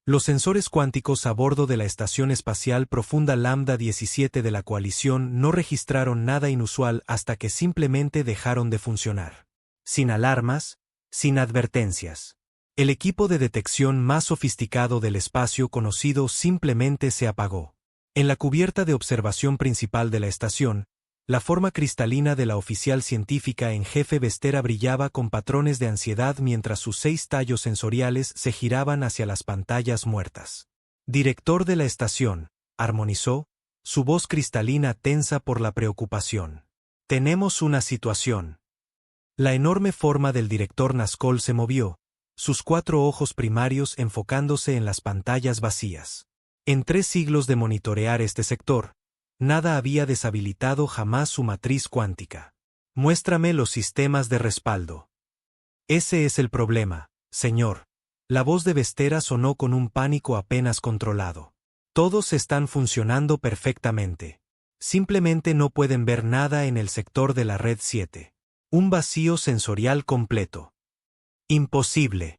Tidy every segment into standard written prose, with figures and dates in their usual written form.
Los sensores cuánticos a bordo de la Estación Espacial Profunda Lambda 17 de la coalición no registraron nada inusual hasta que simplemente dejaron de funcionar. Sin alarmas, sin advertencias. El equipo de detección más sofisticado del espacio conocido simplemente se apagó. En la cubierta de observación principal de la estación, la forma cristalina de la oficial científica en jefe Vestera brillaba con patrones de ansiedad mientras sus 6 tallos sensoriales se giraban hacia las pantallas muertas. Director de la estación, armonizó, su voz cristalina tensa por la preocupación. Tenemos una situación. La enorme forma del director Nazgûl se movió, sus 4 ojos primarios enfocándose en las pantallas vacías. En 3 siglos de monitorear este sector, nada había deshabilitado jamás su matriz cuántica. Muéstrame los sistemas de respaldo. Ese es el problema, señor. La voz de Vestera sonó con un pánico apenas controlado. Todos están funcionando perfectamente. Simplemente no pueden ver nada en el sector de la red 7. Un vacío sensorial completo. Imposible.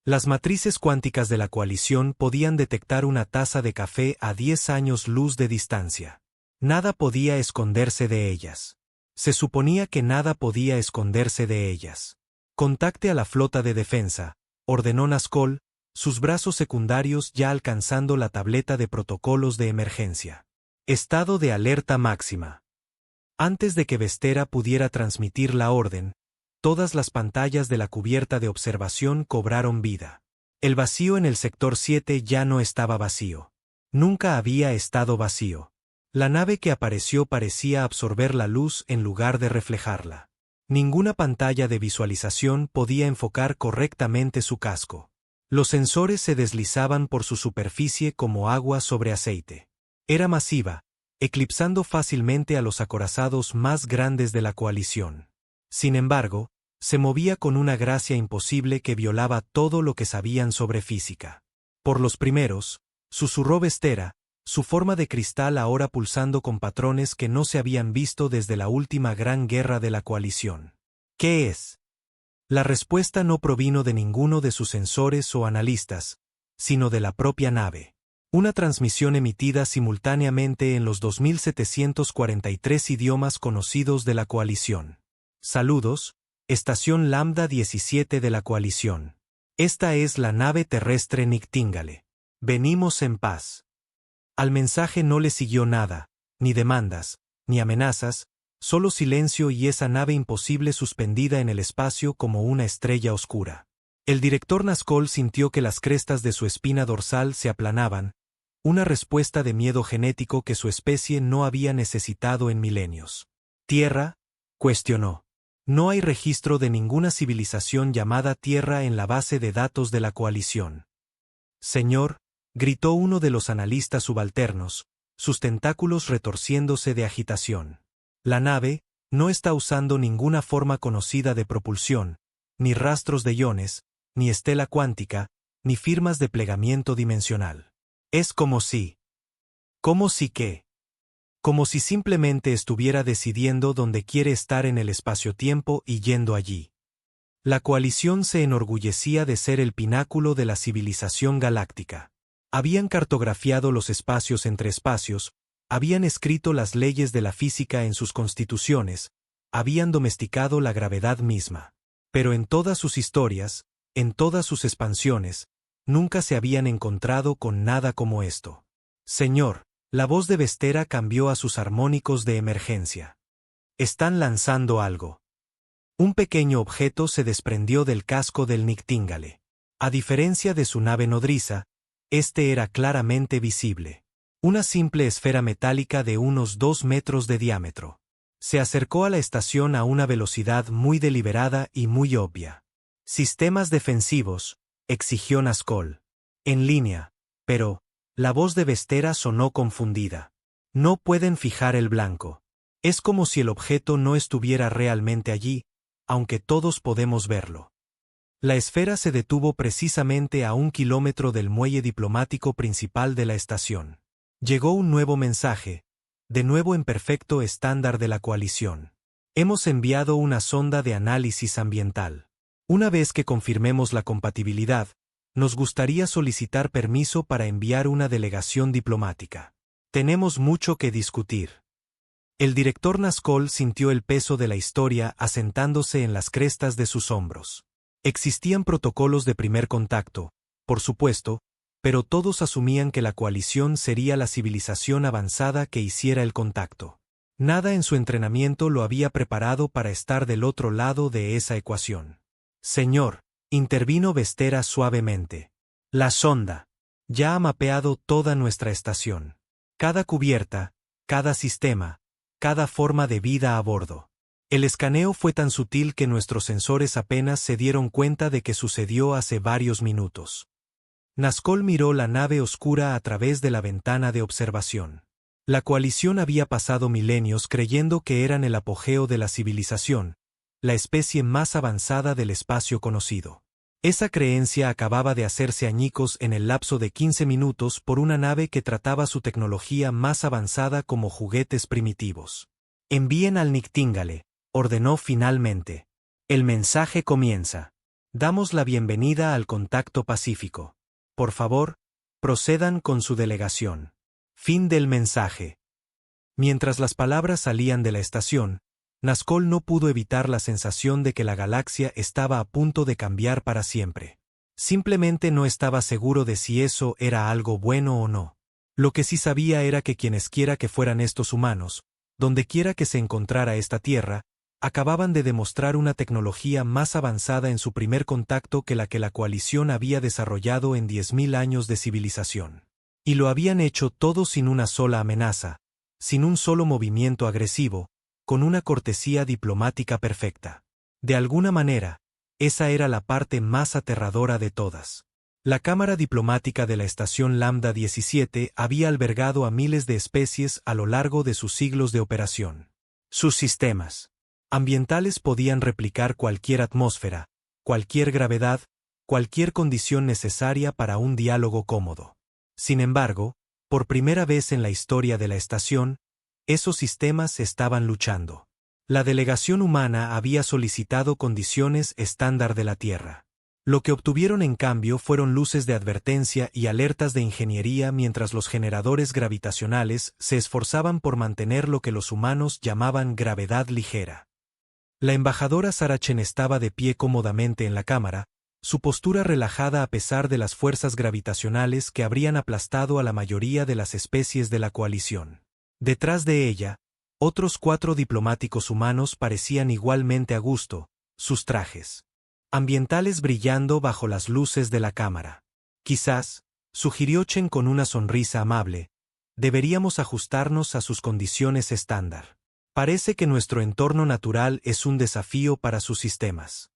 Las matrices cuánticas de la coalición podían detectar una taza de café a 10 años luz de distancia. Nada podía esconderse de ellas. Se suponía que nada podía esconderse de ellas. Contacte a la flota de defensa, ordenó Nazgûl, sus brazos secundarios ya alcanzando la tableta de protocolos de emergencia. Estado de alerta máxima. Antes de que Vestera pudiera transmitir la orden, todas las pantallas de la cubierta de observación cobraron vida. El vacío en el sector 7 ya no estaba vacío. Nunca había estado vacío. La nave que apareció parecía absorber la luz en lugar de reflejarla. Ninguna pantalla de visualización podía enfocar correctamente su casco. Los sensores se deslizaban por su superficie como agua sobre aceite. Era masiva, eclipsando fácilmente a los acorazados más grandes de la coalición. Sin embargo, se movía con una gracia imposible que violaba todo lo que sabían sobre física. Por los primeros, susurró Vestera, su forma de cristal ahora pulsando con patrones que no se habían visto desde la última gran guerra de la coalición. ¿Qué es? La respuesta no provino de ninguno de sus sensores o analistas, sino de la propia nave. Una transmisión emitida simultáneamente en los 2743 idiomas conocidos de la coalición. Saludos, Estación Lambda 17 de la coalición. Esta es la nave terrestre Niktingale. Venimos en paz. Al mensaje no le siguió nada, ni demandas, ni amenazas, solo silencio y esa nave imposible suspendida en el espacio como una estrella oscura. El director Nazgûl sintió que las crestas de su espina dorsal se aplanaban, una respuesta de miedo genético que su especie no había necesitado en milenios. ¿Tierra?, cuestionó. No hay registro de ninguna civilización llamada Tierra en la base de datos de la coalición. Señor, gritó uno de los analistas subalternos, sus tentáculos retorciéndose de agitación. La nave no está usando ninguna forma conocida de propulsión, ni rastros de iones, ni estela cuántica, ni firmas de plegamiento dimensional. Es como si... ¿Cómo si qué? Como si simplemente estuviera decidiendo dónde quiere estar en el espacio-tiempo y yendo allí. La coalición se enorgullecía de ser el pináculo de la civilización galáctica. Habían cartografiado los espacios entre espacios, habían escrito las leyes de la física en sus constituciones, habían domesticado la gravedad misma. Pero en todas sus historias, en todas sus expansiones, nunca se habían encontrado con nada como esto. Señor, la voz de Vestera cambió a sus armónicos de emergencia. Están lanzando algo. Un pequeño objeto se desprendió del casco del Niktingale. A diferencia de su nave nodriza, este era claramente visible. Una simple esfera metálica de unos 2 metros de diámetro. Se acercó a la estación a una velocidad muy deliberada y muy obvia. Sistemas defensivos, exigió Nazgûl. En línea, pero... La voz de Vestera sonó confundida. No pueden fijar el blanco. Es como si el objeto no estuviera realmente allí, aunque todos podemos verlo. La esfera se detuvo precisamente a 1 kilómetro del muelle diplomático principal de la estación. Llegó un nuevo mensaje, de nuevo en perfecto estándar de la coalición. Hemos enviado una sonda de análisis ambiental. Una vez que confirmemos la compatibilidad, Nos gustaría solicitar permiso para enviar una delegación diplomática. Tenemos mucho que discutir. El director Nazgûl sintió el peso de la historia asentándose en las crestas de sus hombros. Existían protocolos de primer contacto, por supuesto, pero todos asumían que la coalición sería la civilización avanzada que hiciera el contacto. Nada en su entrenamiento lo había preparado para estar del otro lado de esa ecuación. Señor, intervino Vestera suavemente. La sonda ya ha mapeado toda nuestra estación. Cada cubierta, cada sistema, cada forma de vida a bordo. El escaneo fue tan sutil que nuestros sensores apenas se dieron cuenta de que sucedió hace varios minutos. Nazgûl miró la nave oscura a través de la ventana de observación. La coalición había pasado milenios creyendo que eran el apogeo de la civilización, la especie más avanzada del espacio conocido. Esa creencia acababa de hacerse añicos en el lapso de 15 minutos por una nave que trataba su tecnología más avanzada como juguetes primitivos. Envíen al Niktingale, ordenó finalmente. El mensaje comienza. Damos la bienvenida al contacto pacífico. Por favor, procedan con su delegación. Fin del mensaje. Mientras las palabras salían de la estación, Nazgûl no pudo evitar la sensación de que la galaxia estaba a punto de cambiar para siempre. Simplemente no estaba seguro de si eso era algo bueno o no. Lo que sí sabía era que quienesquiera que fueran estos humanos, dondequiera que se encontrara esta Tierra, acababan de demostrar una tecnología más avanzada en su primer contacto que la coalición había desarrollado en 10.000 años de civilización. Y lo habían hecho todo sin una sola amenaza, sin un solo movimiento agresivo, con una cortesía diplomática perfecta. De alguna manera, esa era la parte más aterradora de todas. La cámara diplomática de la estación Lambda 17 había albergado a miles de especies a lo largo de sus siglos de operación. Sus sistemas ambientales podían replicar cualquier atmósfera, cualquier gravedad, cualquier condición necesaria para un diálogo cómodo. Sin embargo, por primera vez en la historia de la estación, esos sistemas estaban luchando. La delegación humana había solicitado condiciones estándar de la Tierra. Lo que obtuvieron en cambio fueron luces de advertencia y alertas de ingeniería mientras los generadores gravitacionales se esforzaban por mantener lo que los humanos llamaban gravedad ligera. La embajadora Sarachen estaba de pie cómodamente en la cámara, su postura relajada a pesar de las fuerzas gravitacionales que habrían aplastado a la mayoría de las especies de la coalición. Detrás de ella, otros 4 diplomáticos humanos parecían igualmente a gusto, sus trajes ambientales brillando bajo las luces de la cámara. Quizás, sugirió Chen con una sonrisa amable, deberíamos ajustarnos a sus condiciones estándar. Parece que nuestro entorno natural es un desafío para sus sistemas.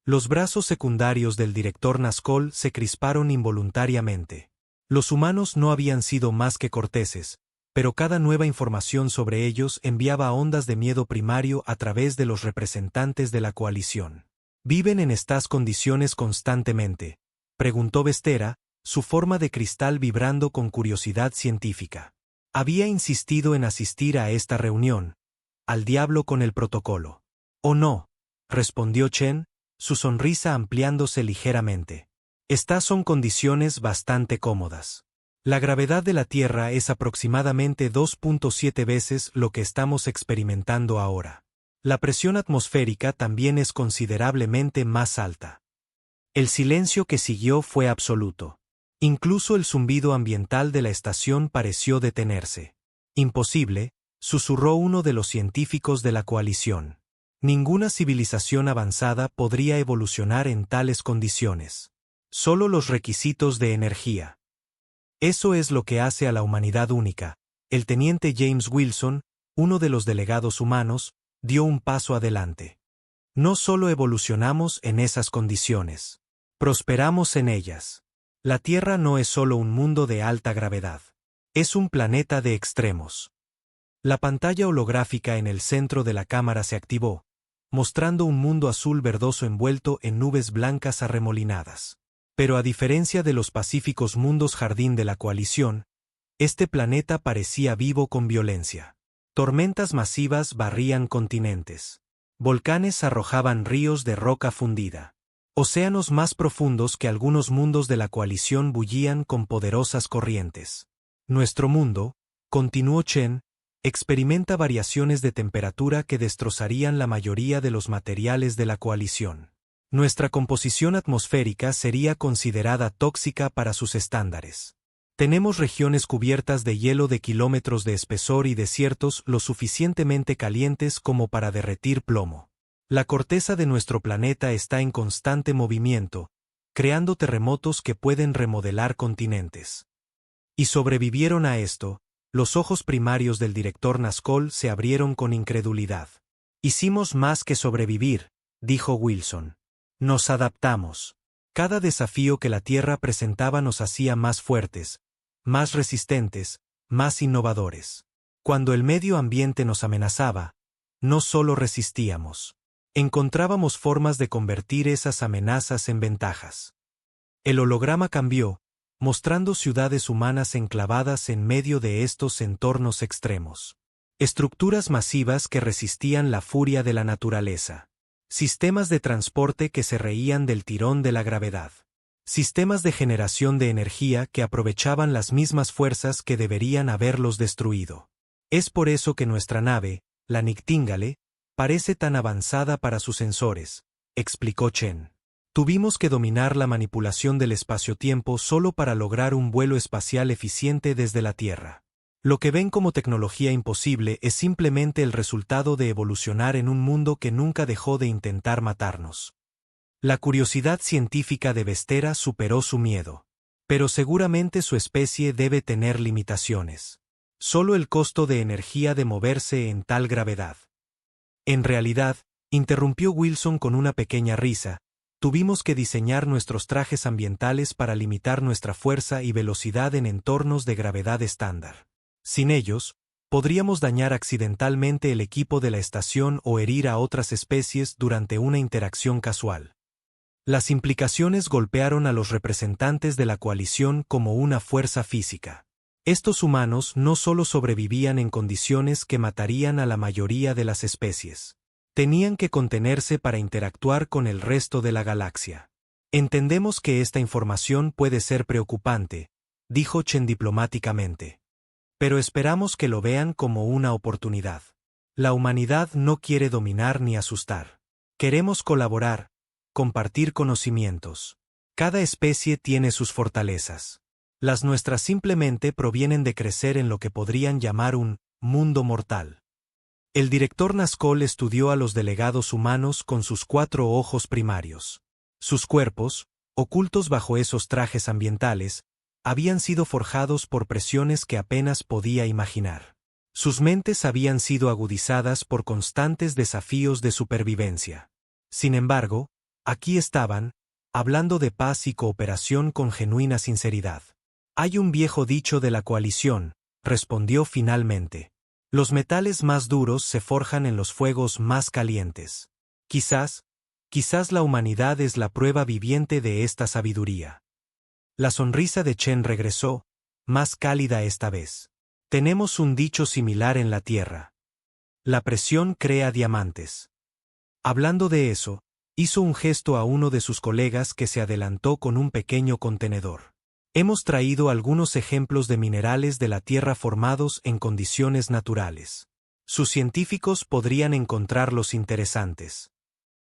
Los brazos secundarios del director Nazgûl se crisparon involuntariamente. Los humanos no habían sido más que corteses, pero cada nueva información sobre ellos enviaba ondas de miedo primario a través de los representantes de la coalición. ¿Viven en estas condiciones constantemente?, preguntó Vestera, su forma de cristal vibrando con curiosidad científica. Había insistido en asistir a esta reunión. Al diablo con el protocolo. «Oh no», respondió Chen, su sonrisa ampliándose ligeramente. «Estas son condiciones bastante cómodas. La gravedad de la Tierra es aproximadamente 2.7 veces lo que estamos experimentando ahora. La presión atmosférica también es considerablemente más alta». El silencio que siguió fue absoluto. Incluso el zumbido ambiental de la estación pareció detenerse. «Imposible», susurró uno de los científicos de la coalición. «Ninguna civilización avanzada podría evolucionar en tales condiciones. Solo los requisitos de energía. Eso es lo que hace a la humanidad única». El teniente James Wilson, uno de los delegados humanos, dio un paso adelante. «No solo evolucionamos en esas condiciones. Prosperamos en ellas. La Tierra no es solo un mundo de alta gravedad. Es un planeta de extremos». La pantalla holográfica en el centro de la cámara se activó, mostrando un mundo azul verdoso envuelto en nubes blancas arremolinadas. Pero a diferencia de los pacíficos mundos jardín de la coalición, este planeta parecía vivo con violencia. Tormentas masivas barrían continentes. Volcanes arrojaban ríos de roca fundida. Océanos más profundos que algunos mundos de la coalición bullían con poderosas corrientes. Nuestro mundo, continuó Chen, experimenta variaciones de temperatura que destrozarían la mayoría de los materiales de la coalición. Nuestra composición atmosférica sería considerada tóxica para sus estándares. Tenemos regiones cubiertas de hielo de kilómetros de espesor y desiertos lo suficientemente calientes como para derretir plomo. La corteza de nuestro planeta está en constante movimiento, creando terremotos que pueden remodelar continentes. Y sobrevivieron a esto. Los ojos primarios del director Nazgûl se abrieron con incredulidad. Hicimos más que sobrevivir, dijo Wilson. Nos adaptamos. Cada desafío que la Tierra presentaba nos hacía más fuertes, más resistentes, más innovadores. Cuando el medio ambiente nos amenazaba, no solo resistíamos. Encontrábamos formas de convertir esas amenazas en ventajas. El holograma cambió, mostrando ciudades humanas enclavadas en medio de estos entornos extremos. Estructuras masivas que resistían la furia de la naturaleza. Sistemas de transporte que se reían del tirón de la gravedad. Sistemas de generación de energía que aprovechaban las mismas fuerzas que deberían haberlos destruido. Es por eso que nuestra nave, la Nightingale, parece tan avanzada para sus sensores, explicó Chen. Tuvimos que dominar la manipulación del espacio-tiempo solo para lograr un vuelo espacial eficiente desde la Tierra. Lo que ven como tecnología imposible es simplemente el resultado de evolucionar en un mundo que nunca dejó de intentar matarnos. La curiosidad científica de Vestera superó su miedo. Pero seguramente su especie debe tener limitaciones. Solo el costo de energía de moverse en tal gravedad. En realidad, interrumpió Wilson con una pequeña risa, tuvimos que diseñar nuestros trajes ambientales para limitar nuestra fuerza y velocidad en entornos de gravedad estándar. Sin ellos, podríamos dañar accidentalmente el equipo de la estación o herir a otras especies durante una interacción casual. Las implicaciones golpearon a los representantes de la coalición como una fuerza física. Estos humanos no solo sobrevivían en condiciones que matarían a la mayoría de las especies. Tenían que contenerse para interactuar con el resto de la galaxia. Entendemos que esta información puede ser preocupante, dijo Chen diplomáticamente. Pero esperamos que lo vean como una oportunidad. La humanidad no quiere dominar ni asustar. Queremos colaborar, compartir conocimientos. Cada especie tiene sus fortalezas. Las nuestras simplemente provienen de crecer en lo que podrían llamar un mundo mortal. El director Nazgûl estudió a los delegados humanos con sus 4 ojos primarios. Sus cuerpos, ocultos bajo esos trajes ambientales, habían sido forjados por presiones que apenas podía imaginar. Sus mentes habían sido agudizadas por constantes desafíos de supervivencia. Sin embargo, aquí estaban, hablando de paz y cooperación con genuina sinceridad. Hay un viejo dicho de la coalición, respondió finalmente. Los metales más duros se forjan en los fuegos más calientes. Quizás la humanidad es la prueba viviente de esta sabiduría. La sonrisa de Chen regresó, más cálida esta vez. Tenemos un dicho similar en la Tierra. La presión crea diamantes. Hablando de eso, hizo un gesto a uno de sus colegas que se adelantó con un pequeño contenedor. Hemos traído algunos ejemplos de minerales de la Tierra formados en condiciones naturales. Sus científicos podrían encontrarlos interesantes.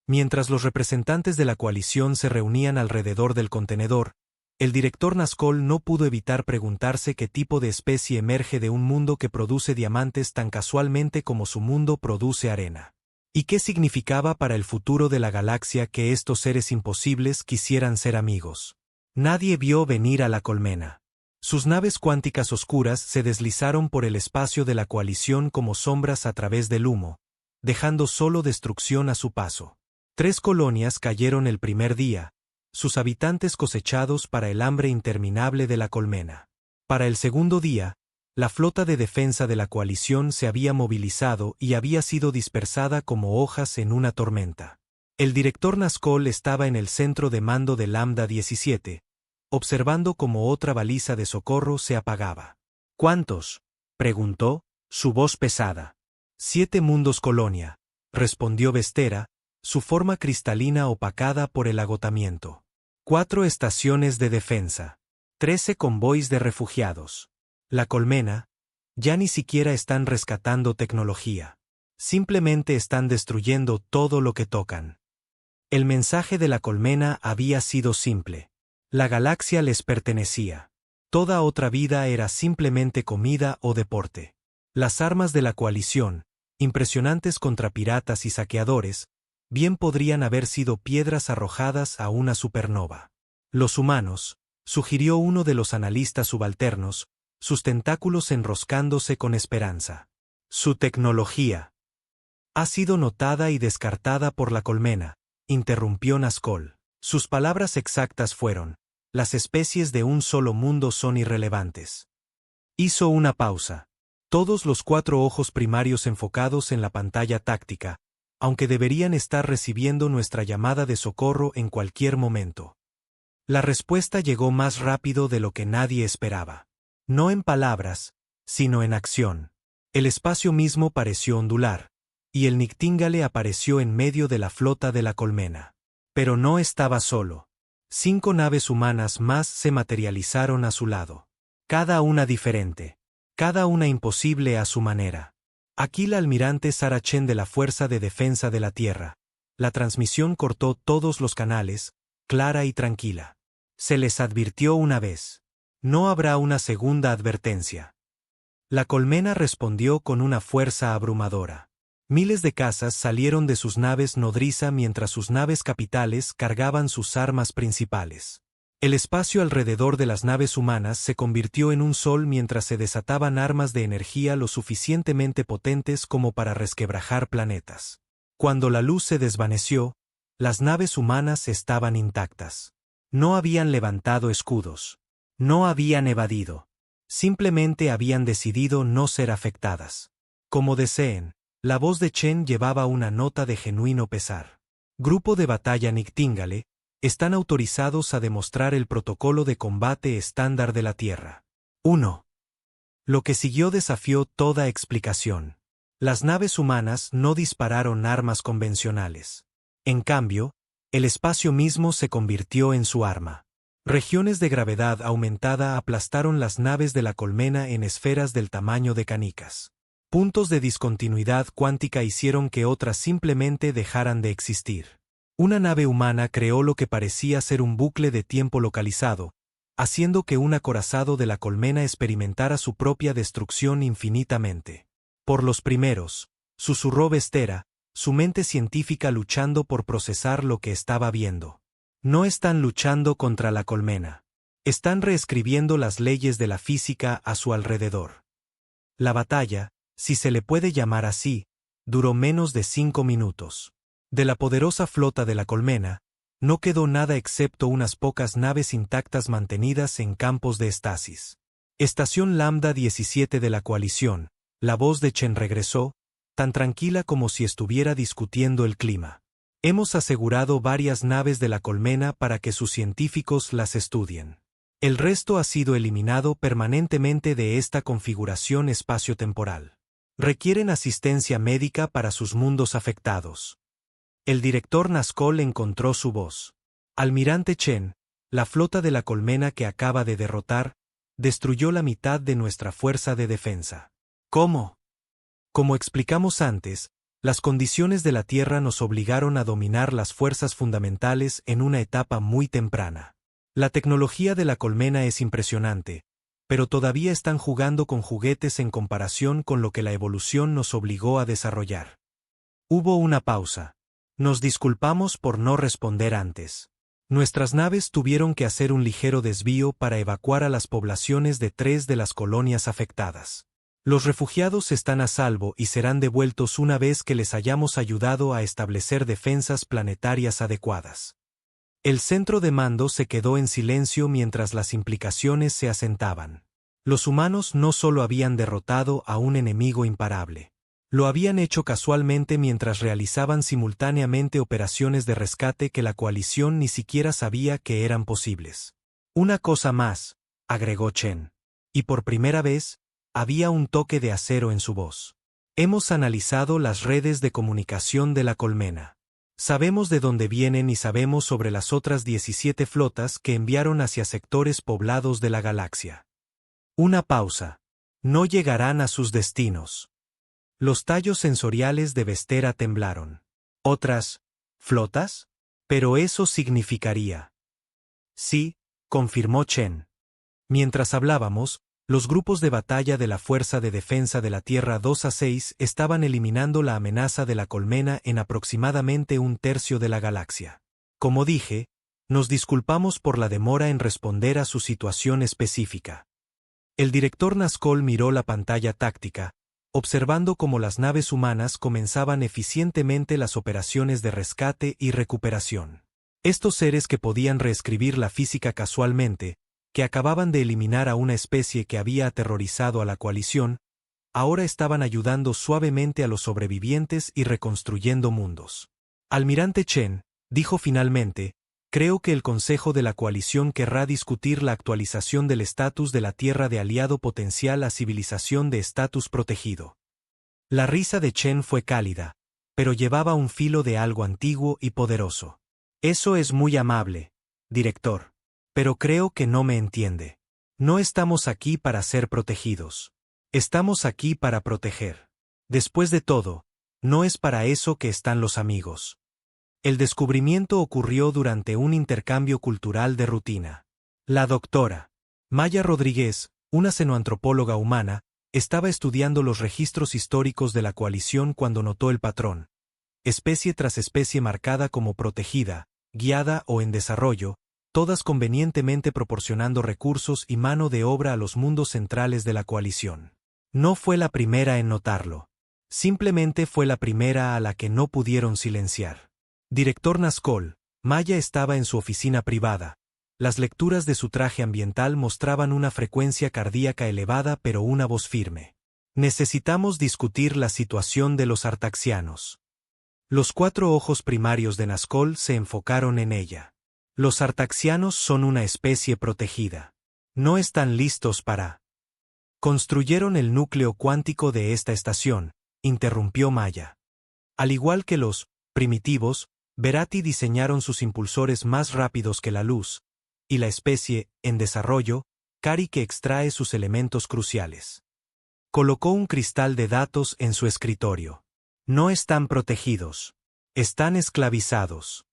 Mientras los representantes de la coalición se reunían alrededor del contenedor, el director Nazgûl no pudo evitar preguntarse qué tipo de especie emerge de un mundo que produce diamantes tan casualmente como su mundo produce arena. ¿Y qué significaba para el futuro de la galaxia que estos seres imposibles quisieran ser amigos? Nadie vio venir a la colmena. Sus naves cuánticas oscuras se deslizaron por el espacio de la coalición como sombras a través del humo, dejando solo destrucción a su paso. 3 colonias cayeron el primer día, sus habitantes cosechados para el hambre interminable de la colmena. Para el segundo día, la flota de defensa de la coalición se había movilizado y había sido dispersada como hojas en una tormenta. El director Nazgûl estaba en el centro de mando de Lambda 17, observando cómo otra baliza de socorro se apagaba. ¿Cuántos?, preguntó, su voz pesada. 7 mundos colonia, respondió Vestera, su forma cristalina opacada por el agotamiento. 4 estaciones de defensa. 13 convoys de refugiados. La colmena, ya ni siquiera están rescatando tecnología. Simplemente están destruyendo todo lo que tocan. El mensaje de la colmena había sido simple. La galaxia les pertenecía. Toda otra vida era simplemente comida o deporte. Las armas de la coalición, impresionantes contra piratas y saqueadores, bien podrían haber sido piedras arrojadas a una supernova. Los humanos, sugirió uno de los analistas subalternos, sus tentáculos enroscándose con esperanza. Su tecnología ha sido notada y descartada por la colmena, interrumpió Nazgûl. Sus palabras exactas fueron: las especies de un solo mundo son irrelevantes. Hizo una pausa. Todos los 4 ojos primarios enfocados en la pantalla táctica, aunque deberían estar recibiendo nuestra llamada de socorro en cualquier momento. La respuesta llegó más rápido de lo que nadie esperaba. No en palabras, sino en acción. El espacio mismo pareció ondular, y el Nictíngale apareció en medio de la flota de la colmena. Pero no estaba solo. 5 naves humanas más se materializaron a su lado. Cada una diferente. Cada una imposible a su manera. Aquí la almirante Sara Chen de la Fuerza de Defensa de la Tierra. La transmisión cortó todos los canales, clara y tranquila. Se les advirtió una vez. No habrá una segunda advertencia. La colmena respondió con una fuerza abrumadora. Miles de cazas salieron de sus naves nodriza mientras sus naves capitales cargaban sus armas principales. El espacio alrededor de las naves humanas se convirtió en un sol mientras se desataban armas de energía lo suficientemente potentes como para resquebrajar planetas. Cuando la luz se desvaneció, las naves humanas estaban intactas. No habían levantado escudos. No habían evadido. Simplemente habían decidido no ser afectadas. Como deseen, la voz de Chen llevaba una nota de genuino pesar. Grupo de batalla Nictíngale, están autorizados a demostrar el protocolo de combate estándar de la Tierra. 1. Lo que siguió desafió toda explicación. Las naves humanas no dispararon armas convencionales. En cambio, el espacio mismo se convirtió en su arma. Regiones de gravedad aumentada aplastaron las naves de la colmena en esferas del tamaño de canicas. Puntos de discontinuidad cuántica hicieron que otras simplemente dejaran de existir. Una nave humana creó lo que parecía ser un bucle de tiempo localizado, haciendo que un acorazado de la colmena experimentara su propia destrucción infinitamente. Por los primeros, susurró Vestera, su mente científica luchando por procesar lo que estaba viendo. No están luchando contra la colmena. Están reescribiendo las leyes de la física a su alrededor. La batalla, si se le puede llamar así, duró menos de 5 minutos. De la poderosa flota de la colmena, no quedó nada excepto unas pocas naves intactas mantenidas en campos de estasis. Estación Lambda 17 de la coalición, la voz de Chen regresó, tan tranquila como si estuviera discutiendo el clima. Hemos asegurado varias naves de la colmena para que sus científicos las estudien. El resto ha sido eliminado permanentemente de esta configuración espaciotemporal. Requieren asistencia médica para sus mundos afectados. El director Nazgûl encontró su voz. Almirante Chen, la flota de la colmena que acaba de derrotar, destruyó la mitad de nuestra fuerza de defensa. ¿Cómo? Como explicamos antes, las condiciones de la Tierra nos obligaron a dominar las fuerzas fundamentales en una etapa muy temprana. La tecnología de la colmena es impresionante, pero todavía están jugando con juguetes en comparación con lo que la evolución nos obligó a desarrollar. Hubo una pausa. Nos disculpamos por no responder antes. Nuestras naves tuvieron que hacer un ligero desvío para evacuar a las poblaciones de 3 de las colonias afectadas. Los refugiados están a salvo y serán devueltos una vez que les hayamos ayudado a establecer defensas planetarias adecuadas. El centro de mando se quedó en silencio mientras las implicaciones se asentaban. Los humanos no solo habían derrotado a un enemigo imparable. Lo habían hecho casualmente mientras realizaban simultáneamente operaciones de rescate que la coalición ni siquiera sabía que eran posibles. Una cosa más, agregó Chen. Y por primera vez, había un toque de acero en su voz. Hemos analizado las redes de comunicación de la colmena. Sabemos de dónde vienen y sabemos sobre las otras 17 flotas que enviaron hacia sectores poblados de la galaxia. Una pausa. No llegarán a sus destinos. Los tallos sensoriales de Vestera temblaron. ¿Otras flotas? Pero eso significaría. Sí, confirmó Chen. Mientras hablábamos, los grupos de batalla de la Fuerza de Defensa de la Tierra 2 a 6 estaban eliminando la amenaza de la colmena en aproximadamente un tercio de la galaxia. Como dije, nos disculpamos por la demora en responder a su situación específica. El director Nazgûl miró la pantalla táctica, observando cómo las naves humanas comenzaban eficientemente las operaciones de rescate y recuperación. Estos seres que podían reescribir la física casualmente, que acababan de eliminar a una especie que había aterrorizado a la coalición, ahora estaban ayudando suavemente a los sobrevivientes y reconstruyendo mundos. Almirante Chen, dijo finalmente, creo que el Consejo de la Coalición querrá discutir la actualización del estatus de la Tierra de aliado potencial a civilización de estatus protegido. La risa de Chen fue cálida, pero llevaba un filo de algo antiguo y poderoso. Eso es muy amable, director. Pero creo que no me entiende. No estamos aquí para ser protegidos. Estamos aquí para proteger. Después de todo, no es para eso que están los amigos. El descubrimiento ocurrió durante un intercambio cultural de rutina. La doctora Maya Rodríguez, una xenoantropóloga humana, estaba estudiando los registros históricos de la coalición cuando notó el patrón. Especie tras especie marcada como protegida, guiada o en desarrollo, todas convenientemente proporcionando recursos y mano de obra a los mundos centrales de la coalición. No fue la primera en notarlo. Simplemente fue la primera a la que no pudieron silenciar. Director Nazgûl, Maya estaba en su oficina privada. Las lecturas de su traje ambiental mostraban una frecuencia cardíaca elevada pero una voz firme. Necesitamos discutir la situación de los artaxianos. Los 4 ojos primarios de Nazgûl se enfocaron en ella. Los artaxianos son una especie protegida. No están listos para... Construyeron el núcleo cuántico de esta estación, interrumpió Maya. Al igual que los primitivos, Verati diseñaron sus impulsores más rápidos que la luz, y la especie, en desarrollo, Cari que extrae sus elementos cruciales. Colocó un cristal de datos en su escritorio. No están protegidos. Están esclavizados.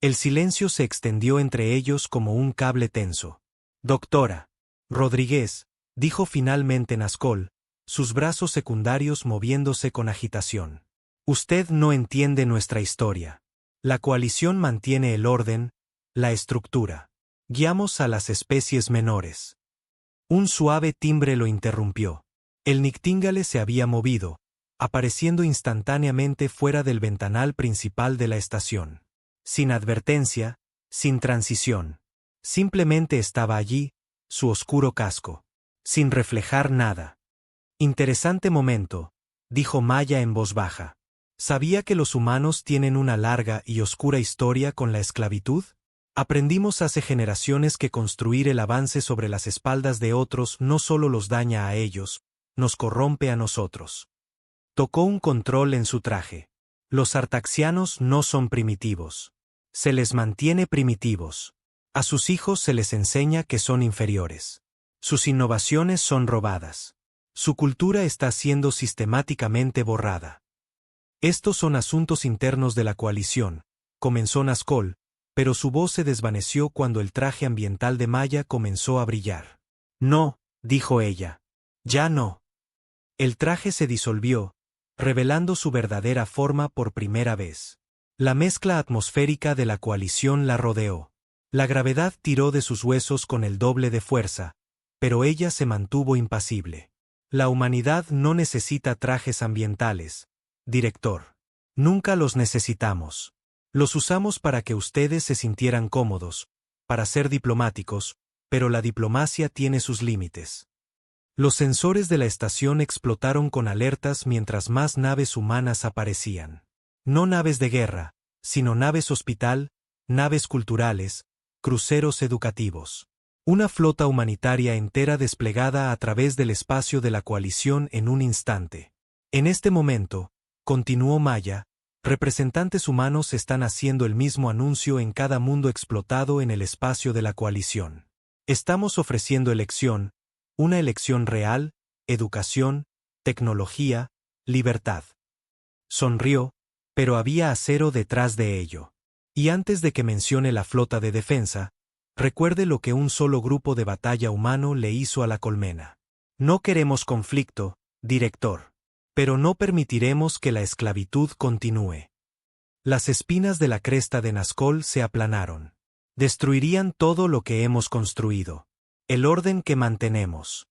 El silencio se extendió entre ellos como un cable tenso. Doctora Rodríguez, dijo finalmente Nazgûl, sus brazos secundarios moviéndose con agitación. Usted no entiende nuestra historia. La coalición mantiene el orden, la estructura. Guiamos a las especies menores. Un suave timbre lo interrumpió. El Nictíngale se había movido, apareciendo instantáneamente fuera del ventanal principal de la estación. Sin advertencia, sin transición. Simplemente estaba allí, su oscuro casco. Sin reflejar nada. Interesante momento, dijo Maya en voz baja. ¿Sabía que los humanos tienen una larga y oscura historia con la esclavitud? Aprendimos hace generaciones que construir el avance sobre las espaldas de otros no solo los daña a ellos, nos corrompe a nosotros. Tocó un control en su traje. Los artaxianos no son primitivos. Se les mantiene primitivos. A sus hijos se les enseña que son inferiores. Sus innovaciones son robadas. Su cultura está siendo sistemáticamente borrada. Estos son asuntos internos de la coalición, comenzó Nazgûl, pero su voz se desvaneció cuando el traje ambiental de Maya comenzó a brillar. No, dijo ella. Ya no. El traje se disolvió, revelando su verdadera forma por primera vez. La mezcla atmosférica de la coalición la rodeó. La gravedad tiró de sus huesos con el doble de fuerza, pero ella se mantuvo impasible. La humanidad no necesita trajes ambientales, director. Nunca los necesitamos. Los usamos para que ustedes se sintieran cómodos, para ser diplomáticos, pero la diplomacia tiene sus límites. Los sensores de la estación explotaron con alertas mientras más naves humanas aparecían. No naves de guerra, sino naves hospital, naves culturales, cruceros educativos. Una flota humanitaria entera desplegada a través del espacio de la coalición en un instante. En este momento, continuó Maya, Representantes humanos están haciendo el mismo anuncio en cada mundo explotado en el espacio de la coalición. Estamos ofreciendo elección, una elección real, educación, tecnología, libertad. Sonrió, pero había acero detrás de ello. Y antes de que mencione la flota de defensa, recuerde lo que un solo grupo de batalla humano le hizo a la colmena. No queremos conflicto, director. Pero no permitiremos que la esclavitud continúe. Las espinas de la cresta de Nazgûl se aplanaron. Destruirían todo lo que hemos construido. El orden que mantenemos.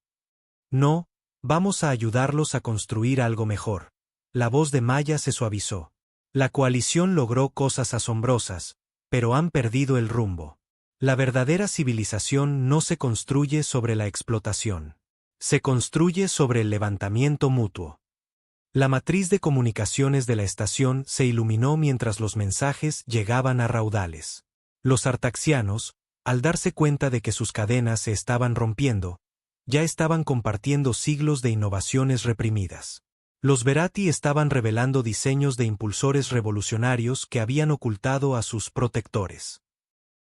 No, vamos a ayudarlos a construir algo mejor. La voz de Maya se suavizó. La coalición logró cosas asombrosas, pero han perdido el rumbo. La verdadera civilización no se construye sobre la explotación. Se construye sobre el levantamiento mutuo. La matriz de comunicaciones de la estación se iluminó mientras los mensajes llegaban a raudales. Los artaxianos, al darse cuenta de que sus cadenas se estaban rompiendo, ya estaban compartiendo siglos de innovaciones reprimidas. Los Verati estaban revelando diseños de impulsores revolucionarios que habían ocultado a sus protectores.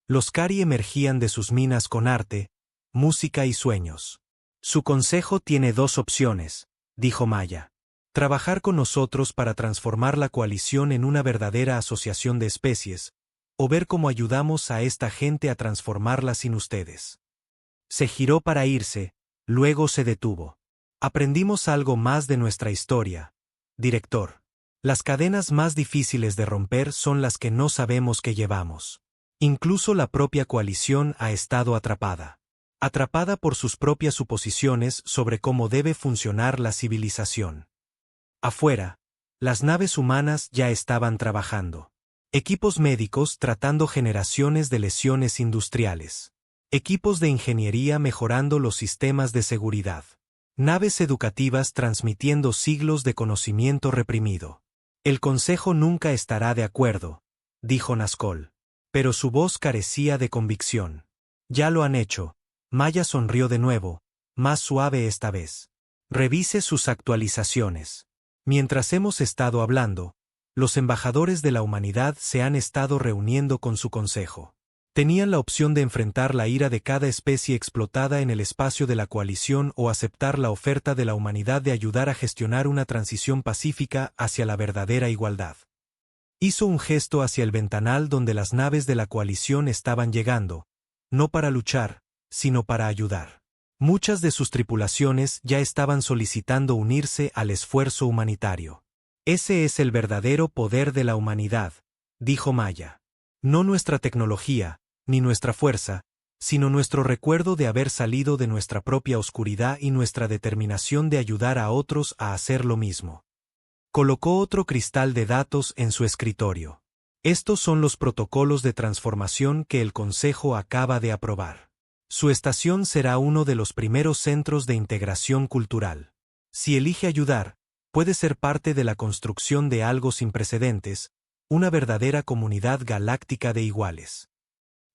Los Kari emergían de sus minas con arte, música y sueños. Su consejo tiene dos opciones, dijo Maya. Trabajar con nosotros para transformar la coalición en una verdadera asociación de especies, o ver cómo ayudamos a esta gente a transformarla sin ustedes. Se giró para irse, luego se detuvo. Aprendimos algo más de nuestra historia, director. Las cadenas más difíciles de romper son las que no sabemos que llevamos. Incluso la propia coalición ha estado atrapada. Atrapada por sus propias suposiciones sobre cómo debe funcionar la civilización. Afuera, las naves humanas ya estaban trabajando. Equipos médicos tratando generaciones de lesiones industriales. Equipos de ingeniería mejorando los sistemas de seguridad. Naves educativas transmitiendo siglos de conocimiento reprimido. El Consejo nunca estará de acuerdo, dijo Nazgûl. Pero su voz carecía de convicción. Ya lo han hecho. Maya sonrió de nuevo, más suave esta vez. Revise sus actualizaciones. Mientras hemos estado hablando, los embajadores de la humanidad se han estado reuniendo con su consejo. Tenían la opción de enfrentar la ira de cada especie explotada en el espacio de la coalición o aceptar la oferta de la humanidad de ayudar a gestionar una transición pacífica hacia la verdadera igualdad. Hizo un gesto hacia el ventanal donde las naves de la coalición estaban llegando, no para luchar, sino para ayudar. Muchas de sus tripulaciones ya estaban solicitando unirse al esfuerzo humanitario. Ese es el verdadero poder de la humanidad, dijo Maya. No nuestra tecnología, ni nuestra fuerza, sino nuestro recuerdo de haber salido de nuestra propia oscuridad y nuestra determinación de ayudar a otros a hacer lo mismo. Colocó otro cristal de datos en su escritorio. Estos son los protocolos de transformación que el Consejo acaba de aprobar. Su estación será uno de los primeros centros de integración cultural. Si elige ayudar, puede ser parte de la construcción de algo sin precedentes, una verdadera comunidad galáctica de iguales.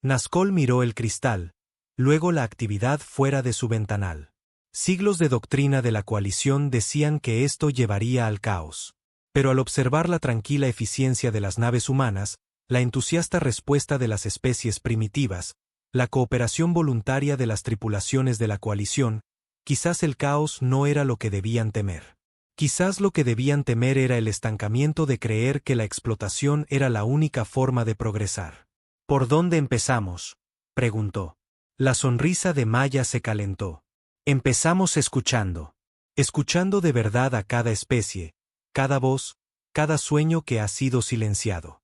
Nazgûl miró el cristal, luego la actividad fuera de su ventanal. Siglos de doctrina de la coalición decían que esto llevaría al caos. Pero al observar la tranquila eficiencia de las naves humanas, la entusiasta respuesta de las especies primitivas, la cooperación voluntaria de las tripulaciones de la coalición, quizás el caos no era lo que debían temer. Quizás lo que debían temer era el estancamiento de creer que la explotación era la única forma de progresar. ¿Por dónde empezamos?, preguntó. La sonrisa de Maya se calentó. Empezamos escuchando. Escuchando de verdad a cada especie, cada voz, cada sueño que ha sido silenciado.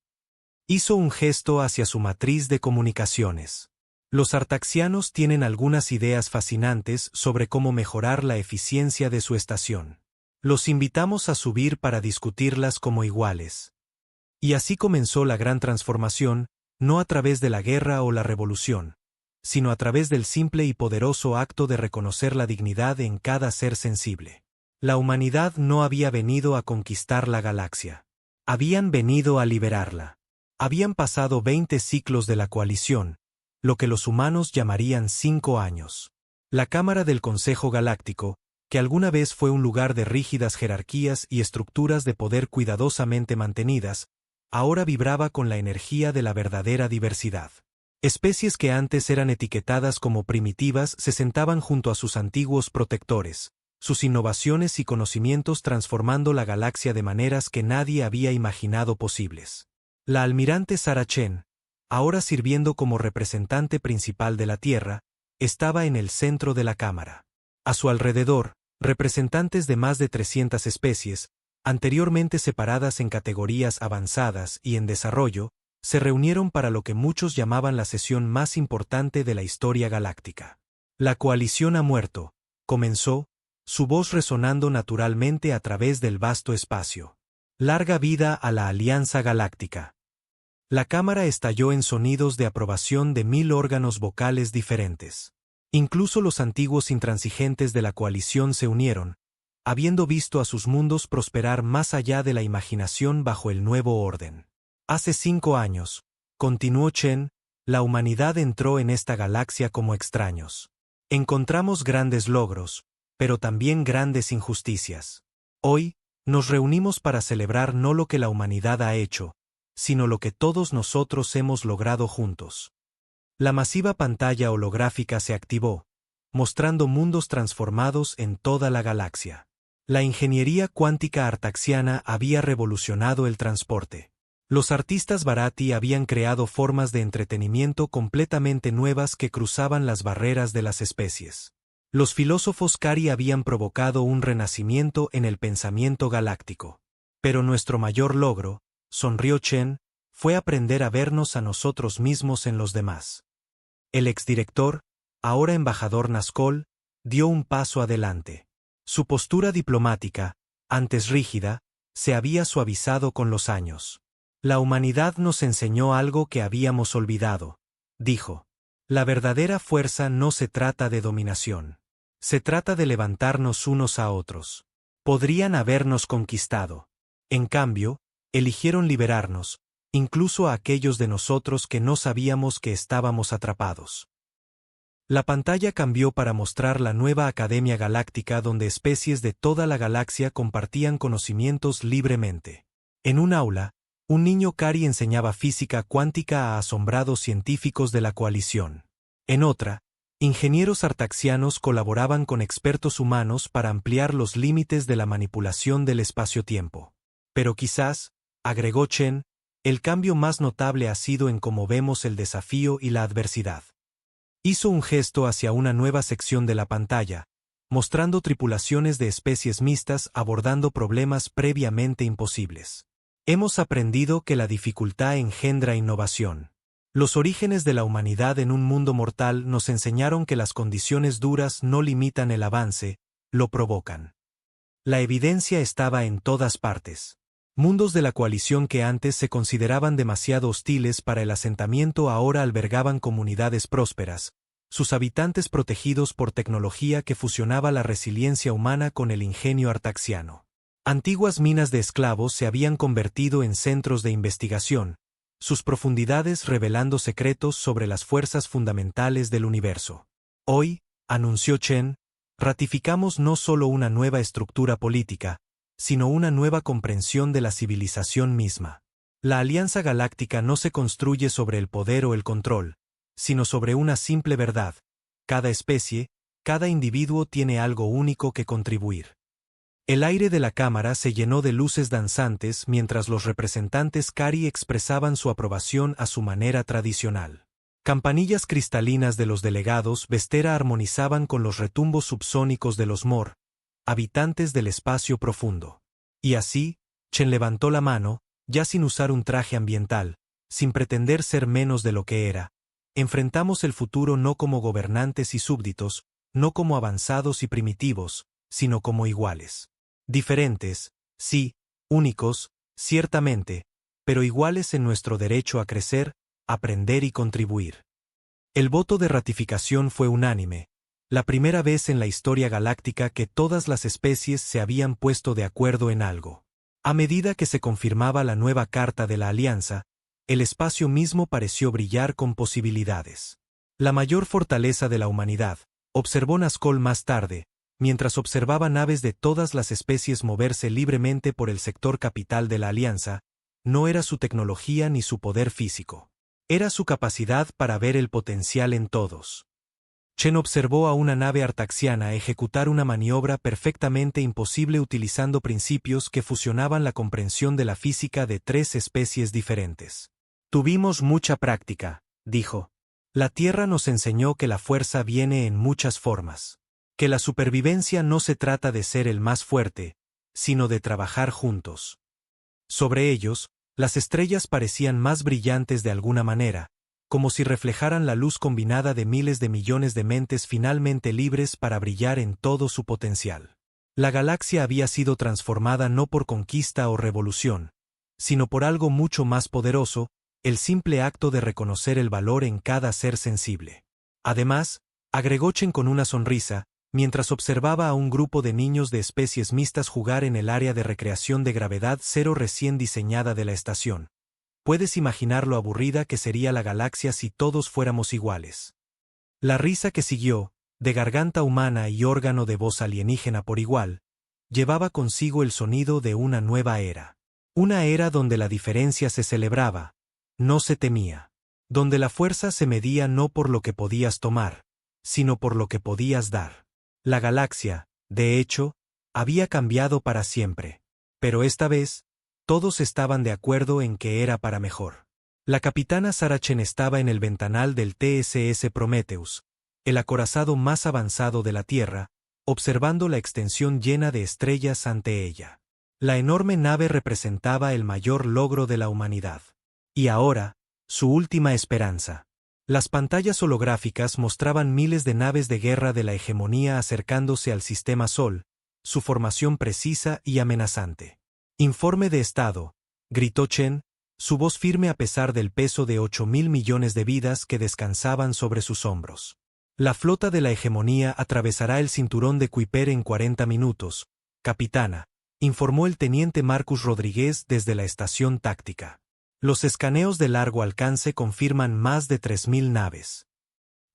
Hizo un gesto hacia su matriz de comunicaciones. Los artaxianos tienen algunas ideas fascinantes sobre cómo mejorar la eficiencia de su estación. Los invitamos a subir para discutirlas como iguales. Y así comenzó la gran transformación, no a través de la guerra o la revolución, sino a través del simple y poderoso acto de reconocer la dignidad en cada ser sensible. La humanidad no había venido a conquistar la galaxia. Habían venido a liberarla. Habían pasado 20 ciclos de la coalición, lo que los humanos llamarían 5 años. La Cámara del Consejo Galáctico, que alguna vez fue un lugar de rígidas jerarquías y estructuras de poder cuidadosamente mantenidas, ahora vibraba con la energía de la verdadera diversidad. Especies que antes eran etiquetadas como primitivas se sentaban junto a sus antiguos protectores, sus innovaciones y conocimientos transformando la galaxia de maneras que nadie había imaginado posibles. La almirante Sarah Chen, ahora sirviendo como representante principal de la Tierra, estaba en el centro de la cámara. A su alrededor, representantes de más de 300 especies, anteriormente separadas en categorías avanzadas y en desarrollo, se reunieron para lo que muchos llamaban la sesión más importante de la historia galáctica. La coalición ha muerto, comenzó, su voz resonando naturalmente a través del vasto espacio. Larga vida a la Alianza Galáctica. La cámara estalló en sonidos de aprobación de 1000 órganos vocales diferentes. Incluso los antiguos intransigentes de la coalición se unieron, habiendo visto a sus mundos prosperar más allá de la imaginación bajo el nuevo orden. Hace 5 años, continuó Chen, la humanidad entró en esta galaxia como extraños. Encontramos grandes logros, pero también grandes injusticias. Hoy, nos reunimos para celebrar no lo que la humanidad ha hecho, sino lo que todos nosotros hemos logrado juntos. La masiva pantalla holográfica se activó, mostrando mundos transformados en toda la galaxia. La ingeniería cuántica artaxiana había revolucionado el transporte. Los artistas Bharati habían creado formas de entretenimiento completamente nuevas que cruzaban las barreras de las especies. Los filósofos Kari habían provocado un renacimiento en el pensamiento galáctico. Pero nuestro mayor logro, sonrió Chen, fue aprender a vernos a nosotros mismos en los demás. El exdirector, ahora embajador Nazgûl, dio un paso adelante. Su postura diplomática, antes rígida, se había suavizado con los años. La humanidad nos enseñó algo que habíamos olvidado, dijo. La verdadera fuerza no se trata de dominación. Se trata de levantarnos unos a otros. Podrían habernos conquistado. En cambio, eligieron liberarnos, incluso a aquellos de nosotros que no sabíamos que estábamos atrapados. La pantalla cambió para mostrar la nueva Academia Galáctica donde especies de toda la galaxia compartían conocimientos libremente. En un aula, un niño Kari enseñaba física cuántica a asombrados científicos de la coalición. En otra, ingenieros artaxianos colaboraban con expertos humanos para ampliar los límites de la manipulación del espacio-tiempo. Pero quizás, agregó Chen, el cambio más notable ha sido en cómo vemos el desafío y la adversidad. Hizo un gesto hacia una nueva sección de la pantalla, mostrando tripulaciones de especies mixtas abordando problemas previamente imposibles. Hemos aprendido que la dificultad engendra innovación. Los orígenes de la humanidad en un mundo mortal nos enseñaron que las condiciones duras no limitan el avance, lo provocan. La evidencia estaba en todas partes. Mundos de la coalición que antes se consideraban demasiado hostiles para el asentamiento ahora albergaban comunidades prósperas, sus habitantes protegidos por tecnología que fusionaba la resiliencia humana con el ingenio artaxiano. Antiguas minas de esclavos se habían convertido en centros de investigación, sus profundidades revelando secretos sobre las fuerzas fundamentales del universo. Hoy, anunció Chen, ratificamos no solo una nueva estructura política, sino una nueva comprensión de la civilización misma. La Alianza Galáctica no se construye sobre el poder o el control, sino sobre una simple verdad: cada especie, cada individuo tiene algo único que contribuir. El aire de la cámara se llenó de luces danzantes mientras los representantes Kari expresaban su aprobación a su manera tradicional. Campanillas cristalinas de los delegados Vestera armonizaban con los retumbos subsónicos de los Mor, habitantes del espacio profundo. Y así, Chen levantó la mano, ya sin usar un traje ambiental, sin pretender ser menos de lo que era. Enfrentamos el futuro no como gobernantes y súbditos, no como avanzados y primitivos, sino como iguales. Diferentes, sí, únicos, ciertamente, pero iguales en nuestro derecho a crecer, aprender y contribuir. El voto de ratificación fue unánime, la primera vez en la historia galáctica que todas las especies se habían puesto de acuerdo en algo. A medida que se confirmaba la nueva Carta de la Alianza, el espacio mismo pareció brillar con posibilidades. La mayor fortaleza de la humanidad, observó Nazgûl más tarde, mientras observaba naves de todas las especies moverse libremente por el sector capital de la Alianza, no era su tecnología ni su poder físico. Era su capacidad para ver el potencial en todos. Chen observó a una nave artaxiana ejecutar una maniobra perfectamente imposible utilizando principios que fusionaban la comprensión de la física de 3 especies diferentes. Tuvimos mucha práctica, dijo. La Tierra nos enseñó que la fuerza viene en muchas formas. Que la supervivencia no se trata de ser el más fuerte, sino de trabajar juntos. Sobre ellos, las estrellas parecían más brillantes de alguna manera, como si reflejaran la luz combinada de miles de millones de mentes finalmente libres para brillar en todo su potencial. La galaxia había sido transformada no por conquista o revolución, sino por algo mucho más poderoso, el simple acto de reconocer el valor en cada ser sensible. Además, agregó Chen con una sonrisa, mientras observaba a un grupo de niños de especies mixtas jugar en el área de recreación de gravedad cero recién diseñada de la estación. Puedes imaginar lo aburrida que sería la galaxia si todos fuéramos iguales. La risa que siguió, de garganta humana y órgano de voz alienígena por igual, llevaba consigo el sonido de una nueva era. Una era donde la diferencia se celebraba, no se temía. Donde la fuerza se medía no por lo que podías tomar, sino por lo que podías dar. La galaxia, de hecho, había cambiado para siempre. Pero esta vez, todos estaban de acuerdo en que era para mejor. La capitana Sarah Chen estaba en el ventanal del TSS Prometheus, el acorazado más avanzado de la Tierra, observando la extensión llena de estrellas ante ella. La enorme nave representaba el mayor logro de la humanidad. Y ahora, su última esperanza. Las pantallas holográficas mostraban miles de naves de guerra de la hegemonía acercándose al sistema Sol, su formación precisa y amenazante. Informe de estado, gritó Chen, su voz firme a pesar del peso de 8.000 millones de vidas que descansaban sobre sus hombros. La flota de la hegemonía atravesará el cinturón de Kuiper en 40 minutos, capitana, informó el teniente Marcus Rodríguez desde la estación táctica. Los escaneos de largo alcance confirman más de 3.000 naves.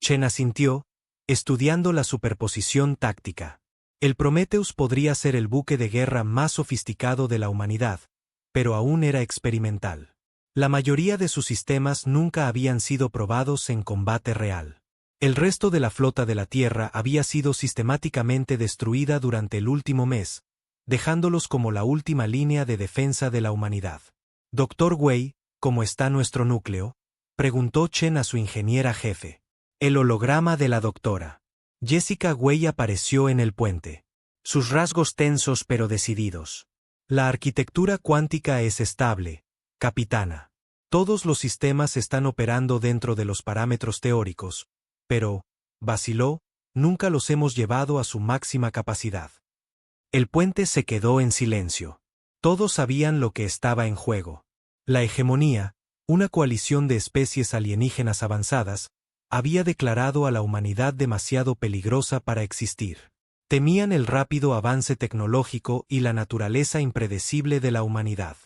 Chen asintió, estudiando la superposición táctica. El Prometheus podría ser el buque de guerra más sofisticado de la humanidad, pero aún era experimental. La mayoría de sus sistemas nunca habían sido probados en combate real. El resto de la flota de la Tierra había sido sistemáticamente destruida durante el último mes, dejándolos como la última línea de defensa de la humanidad. Dr. Wei, ¿cómo está nuestro núcleo?, preguntó Chen a su ingeniera jefe. El holograma de la doctora. Jessica Wei apareció en el puente. Sus rasgos tensos pero decididos. La arquitectura cuántica es estable, capitana. Todos los sistemas están operando dentro de los parámetros teóricos, pero, vaciló, nunca los hemos llevado a su máxima capacidad. El puente se quedó en silencio. Todos sabían lo que estaba en juego. La hegemonía, una coalición de especies alienígenas avanzadas, había declarado a la humanidad demasiado peligrosa para existir. Temían el rápido avance tecnológico y la naturaleza impredecible de la humanidad.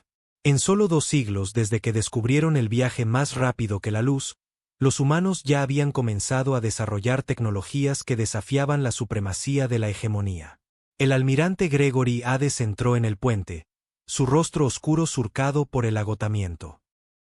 En solo 2 siglos desde que descubrieron el viaje más rápido que la luz, los humanos ya habían comenzado a desarrollar tecnologías que desafiaban la supremacía de la hegemonía. El almirante Gregory Hades entró en el puente, su rostro oscuro surcado por el agotamiento.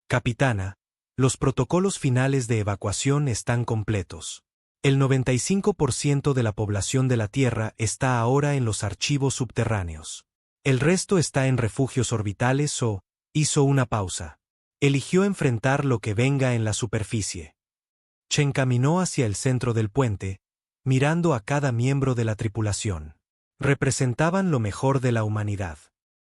Capitana, los protocolos finales de evacuación están completos. El 95% de la población de la Tierra está ahora en los archivos subterráneos. El resto está en refugios orbitales o, hizo una pausa. Eligió enfrentar lo que venga en la superficie. Chen caminó hacia el centro del puente, mirando a cada miembro de la tripulación. Representaban lo mejor de la humanidad.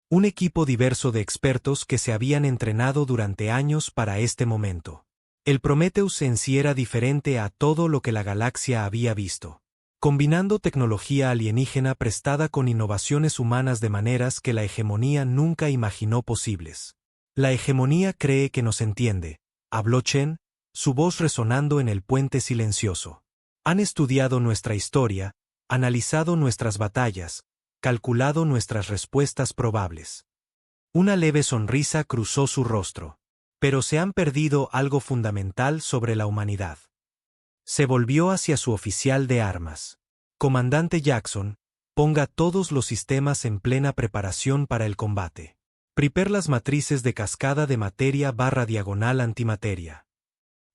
Un equipo diverso de expertos que se habían entrenado durante años para este momento. El Prometheus en sí era diferente a todo lo que la galaxia había visto. Combinando tecnología alienígena prestada con innovaciones humanas de maneras que la hegemonía nunca imaginó posibles. La hegemonía cree que nos entiende, habló Chen, su voz resonando en el puente silencioso. Han estudiado nuestra historia, analizado nuestras batallas, calculado nuestras respuestas probables. Una leve sonrisa cruzó su rostro. Pero se han perdido algo fundamental sobre la humanidad. Se volvió hacia su oficial de armas. Comandante Jackson, ponga todos los sistemas en plena preparación para el combate. Prepare las matrices de cascada de materia / diagonal antimateria.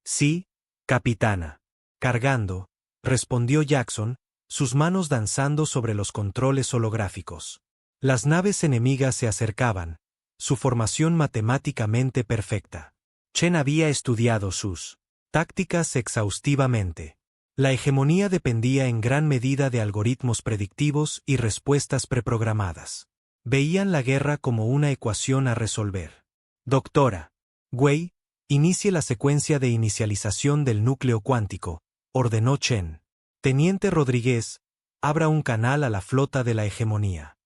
Sí, capitana. Cargando, respondió Jackson, sus manos danzando sobre los controles holográficos. Las naves enemigas se acercaban, su formación matemáticamente perfecta. Chen había estudiado sus tácticas exhaustivamente. La hegemonía dependía en gran medida de algoritmos predictivos y respuestas preprogramadas. Veían la guerra como una ecuación a resolver. Doctora Wei, inicie la secuencia de inicialización del núcleo cuántico, ordenó Chen. Teniente Rodríguez, abra un canal a la flota de la hegemonía.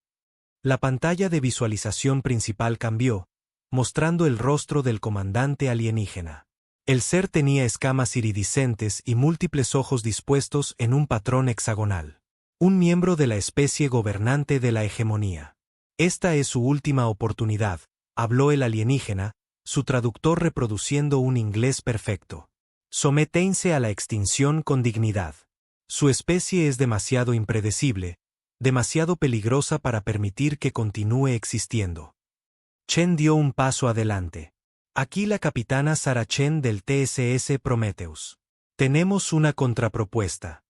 La pantalla de visualización principal cambió, mostrando el rostro del comandante alienígena. El ser tenía escamas iridiscentes y múltiples ojos dispuestos en un patrón hexagonal. Un miembro de la especie gobernante de la hegemonía. Esta es su última oportunidad, habló el alienígena, su traductor reproduciendo un inglés perfecto. Sométense a la extinción con dignidad. Su especie es demasiado impredecible, demasiado peligrosa para permitir que continúe existiendo. Chen dio un paso adelante. Aquí la capitana Sarah Chen del TSS Prometheus. Tenemos una contrapropuesta.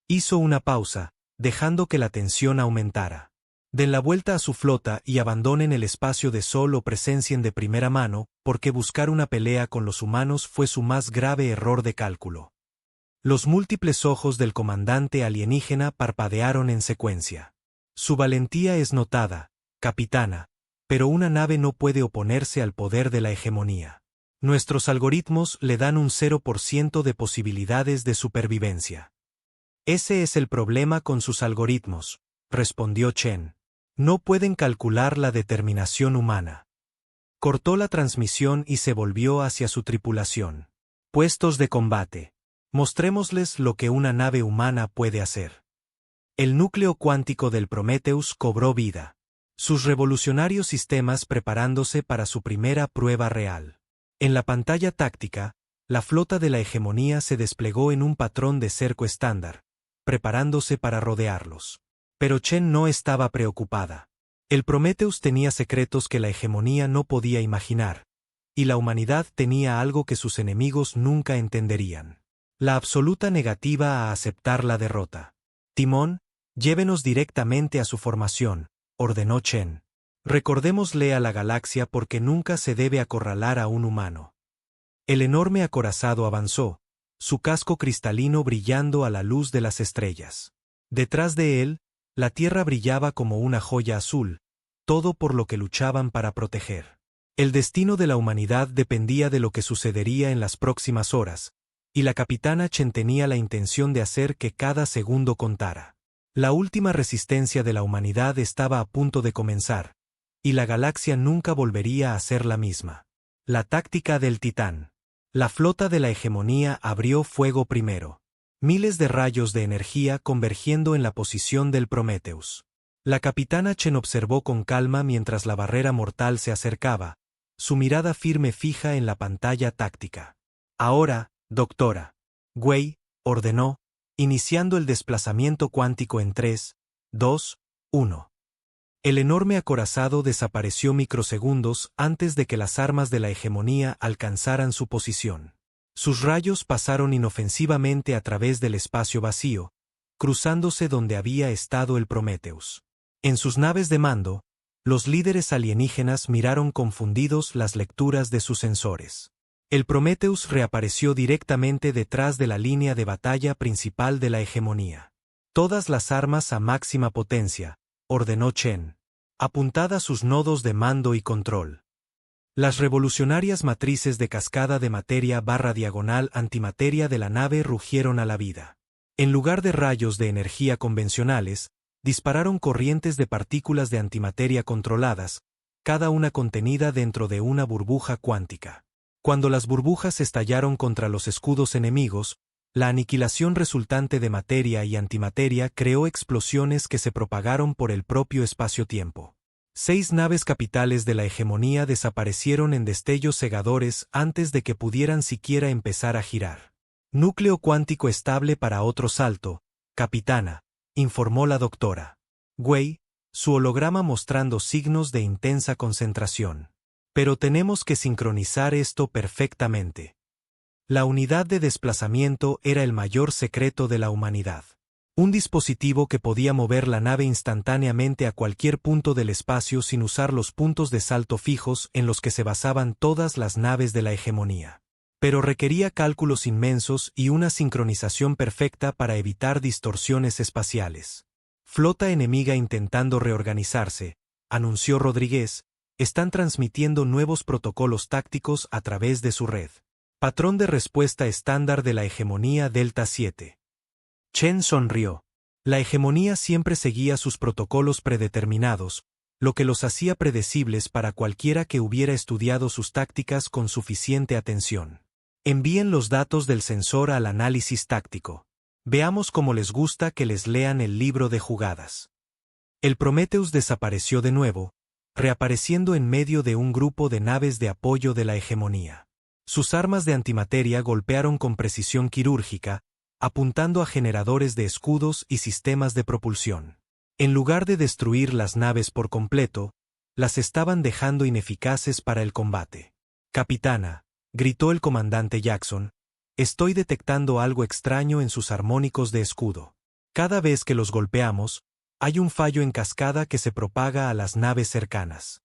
Hizo una pausa, dejando que la tensión aumentara. Den la vuelta a su flota y abandonen el espacio de Sol o presencien de primera mano, porque buscar una pelea con los humanos fue su más grave error de cálculo. Los múltiples ojos del comandante alienígena parpadearon en secuencia. Su valentía es notada, capitana, pero una nave no puede oponerse al poder de la hegemonía. Nuestros algoritmos le dan un 0% de posibilidades de supervivencia. Ese es el problema con sus algoritmos, respondió Chen. No pueden calcular la determinación humana. Cortó la transmisión y se volvió hacia su tripulación. Puestos de combate. Mostrémosles lo que una nave humana puede hacer. El núcleo cuántico del Prometheus cobró vida. Sus revolucionarios sistemas preparándose para su primera prueba real. En la pantalla táctica, la flota de la hegemonía se desplegó en un patrón de cerco estándar, preparándose para rodearlos. Pero Chen no estaba preocupada. El Prometheus tenía secretos que la hegemonía no podía imaginar, y la humanidad tenía algo que sus enemigos nunca entenderían. La absoluta negativa a aceptar la derrota. Timón, llévenos directamente a su formación, ordenó Chen. Recordémosle a la galaxia porque nunca se debe acorralar a un humano. El enorme acorazado avanzó, su casco cristalino brillando a la luz de las estrellas. Detrás de él, la tierra brillaba como una joya azul, todo por lo que luchaban para proteger. El destino de la humanidad dependía de lo que sucedería en las próximas horas, y la capitana Chen tenía la intención de hacer que cada segundo contara. La última resistencia de la humanidad estaba a punto de comenzar, y la galaxia nunca volvería a ser la misma. La táctica del Titán. La flota de la hegemonía abrió fuego primero. Miles de rayos de energía convergiendo en la posición del Prometheus. La capitana Chen observó con calma mientras la barrera mortal se acercaba, su mirada firme fija en la pantalla táctica. Ahora, doctora Wei, ordenó, iniciando el desplazamiento cuántico en 3, 2, 1. El enorme acorazado desapareció microsegundos antes de que las armas de la hegemonía alcanzaran su posición. Sus rayos pasaron inofensivamente a través del espacio vacío, cruzándose donde había estado el Prometheus. En sus naves de mando, los líderes alienígenas miraron confundidos las lecturas de sus sensores. El Prometheus reapareció directamente detrás de la línea de batalla principal de la hegemonía. Todas las armas a máxima potencia, ordenó Chen. Apuntada a sus nodos de mando y control. Las revolucionarias matrices de cascada de materia / diagonal antimateria de la nave rugieron a la vida. En lugar de rayos de energía convencionales, dispararon corrientes de partículas de antimateria controladas, cada una contenida dentro de una burbuja cuántica. Cuando las burbujas estallaron contra los escudos enemigos, la aniquilación resultante de materia y antimateria creó explosiones que se propagaron por el propio espacio-tiempo. 6 naves capitales de la hegemonía desaparecieron en destellos cegadores antes de que pudieran siquiera empezar a girar. Núcleo cuántico estable para otro salto, capitana, informó la doctora Wei, su holograma mostrando signos de intensa concentración. Pero tenemos que sincronizar esto perfectamente. La unidad de desplazamiento era el mayor secreto de la humanidad. Un dispositivo que podía mover la nave instantáneamente a cualquier punto del espacio sin usar los puntos de salto fijos en los que se basaban todas las naves de la hegemonía. Pero requería cálculos inmensos y una sincronización perfecta para evitar distorsiones espaciales. Flota enemiga intentando reorganizarse, anunció Rodríguez, están transmitiendo nuevos protocolos tácticos a través de su red. Patrón de respuesta estándar de la hegemonía Delta 7. Chen sonrió. La hegemonía siempre seguía sus protocolos predeterminados, lo que los hacía predecibles para cualquiera que hubiera estudiado sus tácticas con suficiente atención. Envíen los datos del sensor al análisis táctico. Veamos cómo les gusta que les lean el libro de jugadas. El Prometheus desapareció de nuevo, reapareciendo en medio de un grupo de naves de apoyo de la hegemonía. Sus armas de antimateria golpearon con precisión quirúrgica, apuntando a generadores de escudos y sistemas de propulsión. En lugar de destruir las naves por completo, las estaban dejando ineficaces para el combate. Capitana, gritó el comandante Jackson, estoy detectando algo extraño en sus armónicos de escudo. Cada vez que los golpeamos, hay un fallo en cascada que se propaga a las naves cercanas.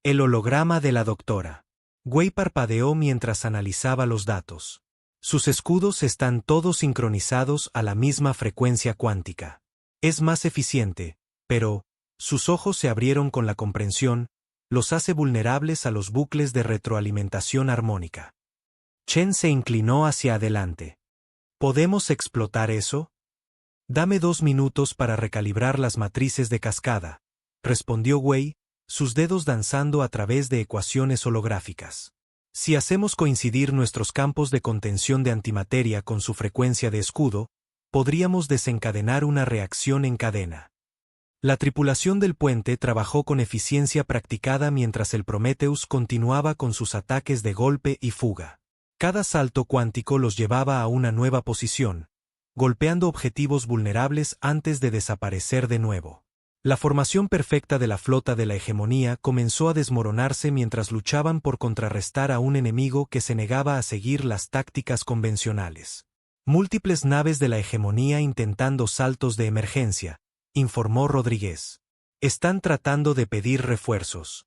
El holograma de la doctora. Wei parpadeó mientras analizaba los datos. Sus escudos están todos sincronizados a la misma frecuencia cuántica. Es más eficiente, pero, sus ojos se abrieron con la comprensión, los hace vulnerables a los bucles de retroalimentación armónica. Chen se inclinó hacia adelante. ¿Podemos explotar eso? Dame 2 minutos para recalibrar las matrices de cascada, respondió Wei, sus dedos danzando a través de ecuaciones holográficas. Si hacemos coincidir nuestros campos de contención de antimateria con su frecuencia de escudo, podríamos desencadenar una reacción en cadena. La tripulación del puente trabajó con eficiencia practicada mientras el Prometheus continuaba con sus ataques de golpe y fuga. Cada salto cuántico los llevaba a una nueva posición, golpeando objetivos vulnerables antes de desaparecer de nuevo. La formación perfecta de la flota de la hegemonía comenzó a desmoronarse mientras luchaban por contrarrestar a un enemigo que se negaba a seguir las tácticas convencionales. Múltiples naves de la hegemonía intentando saltos de emergencia, informó Rodríguez. Están tratando de pedir refuerzos.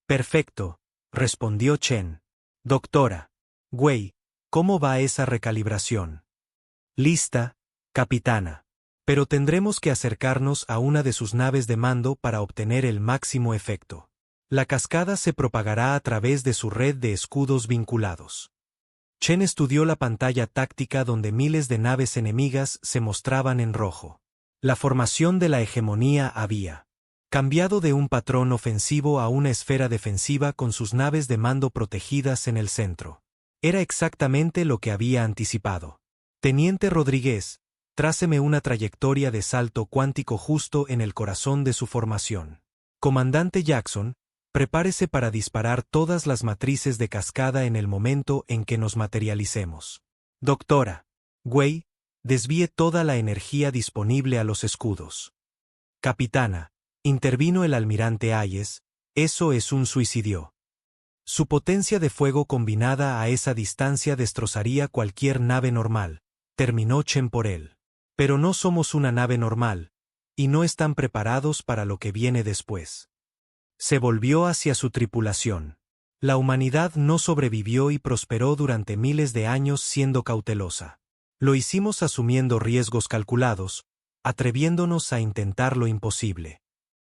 Perfecto, respondió Chen. Doctora. Wei, ¿cómo va esa recalibración? Lista, capitana. Pero tendremos que acercarnos a una de sus naves de mando para obtener el máximo efecto. La cascada se propagará a través de su red de escudos vinculados. Chen estudió la pantalla táctica donde miles de naves enemigas se mostraban en rojo. La formación de la hegemonía había cambiado de un patrón ofensivo a una esfera defensiva con sus naves de mando protegidas en el centro. Era exactamente lo que había anticipado. Teniente Rodríguez, tráceme una trayectoria de salto cuántico justo en el corazón de su formación. Comandante Jackson, prepárese para disparar todas las matrices de cascada en el momento en que nos materialicemos. Doctora. Wei, desvíe toda la energía disponible a los escudos. Capitana, intervino el almirante Hayes, eso es un suicidio. Su potencia de fuego combinada a esa distancia destrozaría cualquier nave normal, terminó Chen por él. Pero no somos una nave normal, y no están preparados para lo que viene después. Se volvió hacia su tripulación. La humanidad no sobrevivió y prosperó durante miles de años siendo cautelosa. Lo hicimos asumiendo riesgos calculados, atreviéndonos a intentar lo imposible.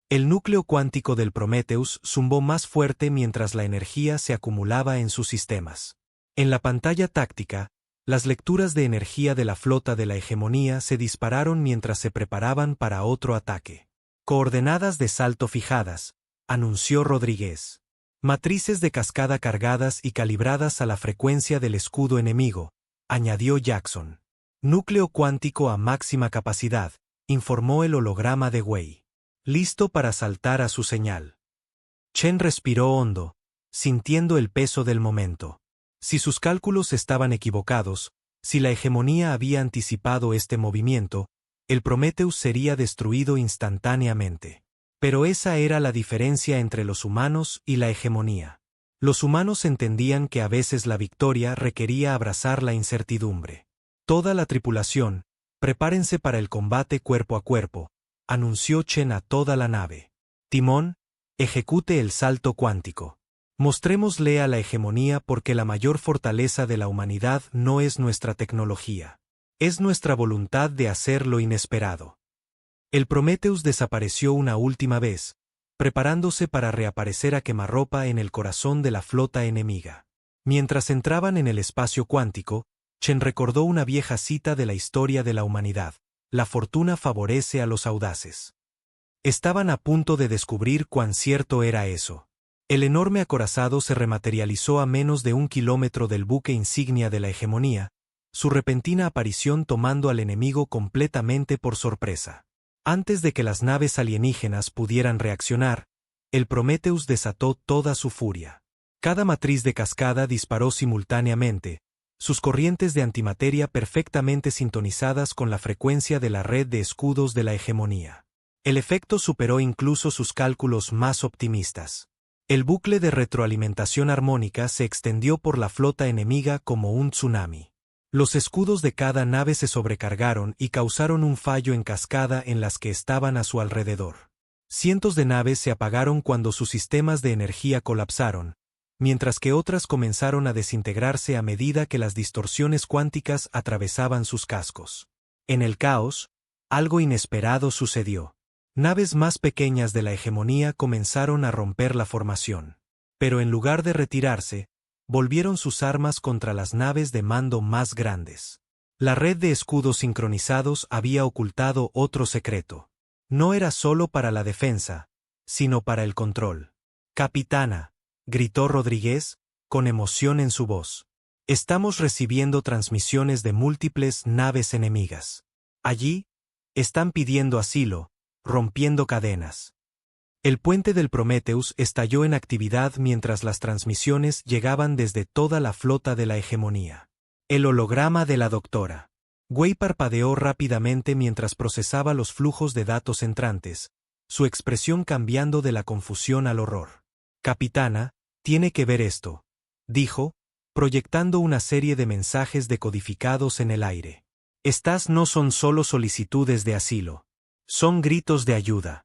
El núcleo cuántico del Prometheus zumbó más fuerte mientras la energía se acumulaba en sus sistemas. En la pantalla táctica, las lecturas de energía de la flota de la hegemonía se dispararon mientras se preparaban para otro ataque. Coordenadas de salto fijadas, anunció Rodríguez. Matrices de cascada cargadas y calibradas a la frecuencia del escudo enemigo, añadió Jackson. Núcleo cuántico a máxima capacidad, informó el holograma de Wei. Listo para saltar a su señal. Chen respiró hondo, sintiendo el peso del momento. Si sus cálculos estaban equivocados, si la hegemonía había anticipado este movimiento, el Prometheus sería destruido instantáneamente. Pero esa era la diferencia entre los humanos y la hegemonía. Los humanos entendían que a veces la victoria requería abrazar la incertidumbre. Toda la tripulación, prepárense para el combate cuerpo a cuerpo, anunció Chen a toda la nave. Timón, ejecute el salto cuántico. Mostrémosle a la hegemonía porque la mayor fortaleza de la humanidad no es nuestra tecnología. Es nuestra voluntad de hacer lo inesperado. El Prometheus desapareció una última vez, preparándose para reaparecer a quemarropa en el corazón de la flota enemiga. Mientras entraban en el espacio cuántico, Chen recordó una vieja cita de la historia de la humanidad: la fortuna favorece a los audaces. Estaban a punto de descubrir cuán cierto era eso. El enorme acorazado se rematerializó a menos de 1 kilómetro del buque insignia de la hegemonía, su repentina aparición tomando al enemigo completamente por sorpresa. Antes de que las naves alienígenas pudieran reaccionar, el Prometheus desató toda su furia. Cada matriz de cascada disparó simultáneamente, sus corrientes de antimateria perfectamente sintonizadas con la frecuencia de la red de escudos de la hegemonía. El efecto superó incluso sus cálculos más optimistas. El bucle de retroalimentación armónica se extendió por la flota enemiga como un tsunami. Los escudos de cada nave se sobrecargaron y causaron un fallo en cascada en las que estaban a su alrededor. Cientos de naves se apagaron cuando sus sistemas de energía colapsaron, mientras que otras comenzaron a desintegrarse a medida que las distorsiones cuánticas atravesaban sus cascos. En el caos, algo inesperado sucedió. Naves más pequeñas de la hegemonía comenzaron a romper la formación. Pero en lugar de retirarse, volvieron sus armas contra las naves de mando más grandes. La red de escudos sincronizados había ocultado otro secreto. No era solo para la defensa, sino para el control. «Capitana», gritó Rodríguez, con emoción en su voz. «Estamos recibiendo transmisiones de múltiples naves enemigas. Allí, están pidiendo asilo, rompiendo cadenas». El puente del Prometheus estalló en actividad mientras las transmisiones llegaban desde toda la flota de la hegemonía. El holograma de la doctora. Wei parpadeó rápidamente mientras procesaba los flujos de datos entrantes, su expresión cambiando de la confusión al horror. «Capitana, tiene que ver esto», dijo, proyectando una serie de mensajes decodificados en el aire. «Estas no son solo solicitudes de asilo. Son gritos de ayuda».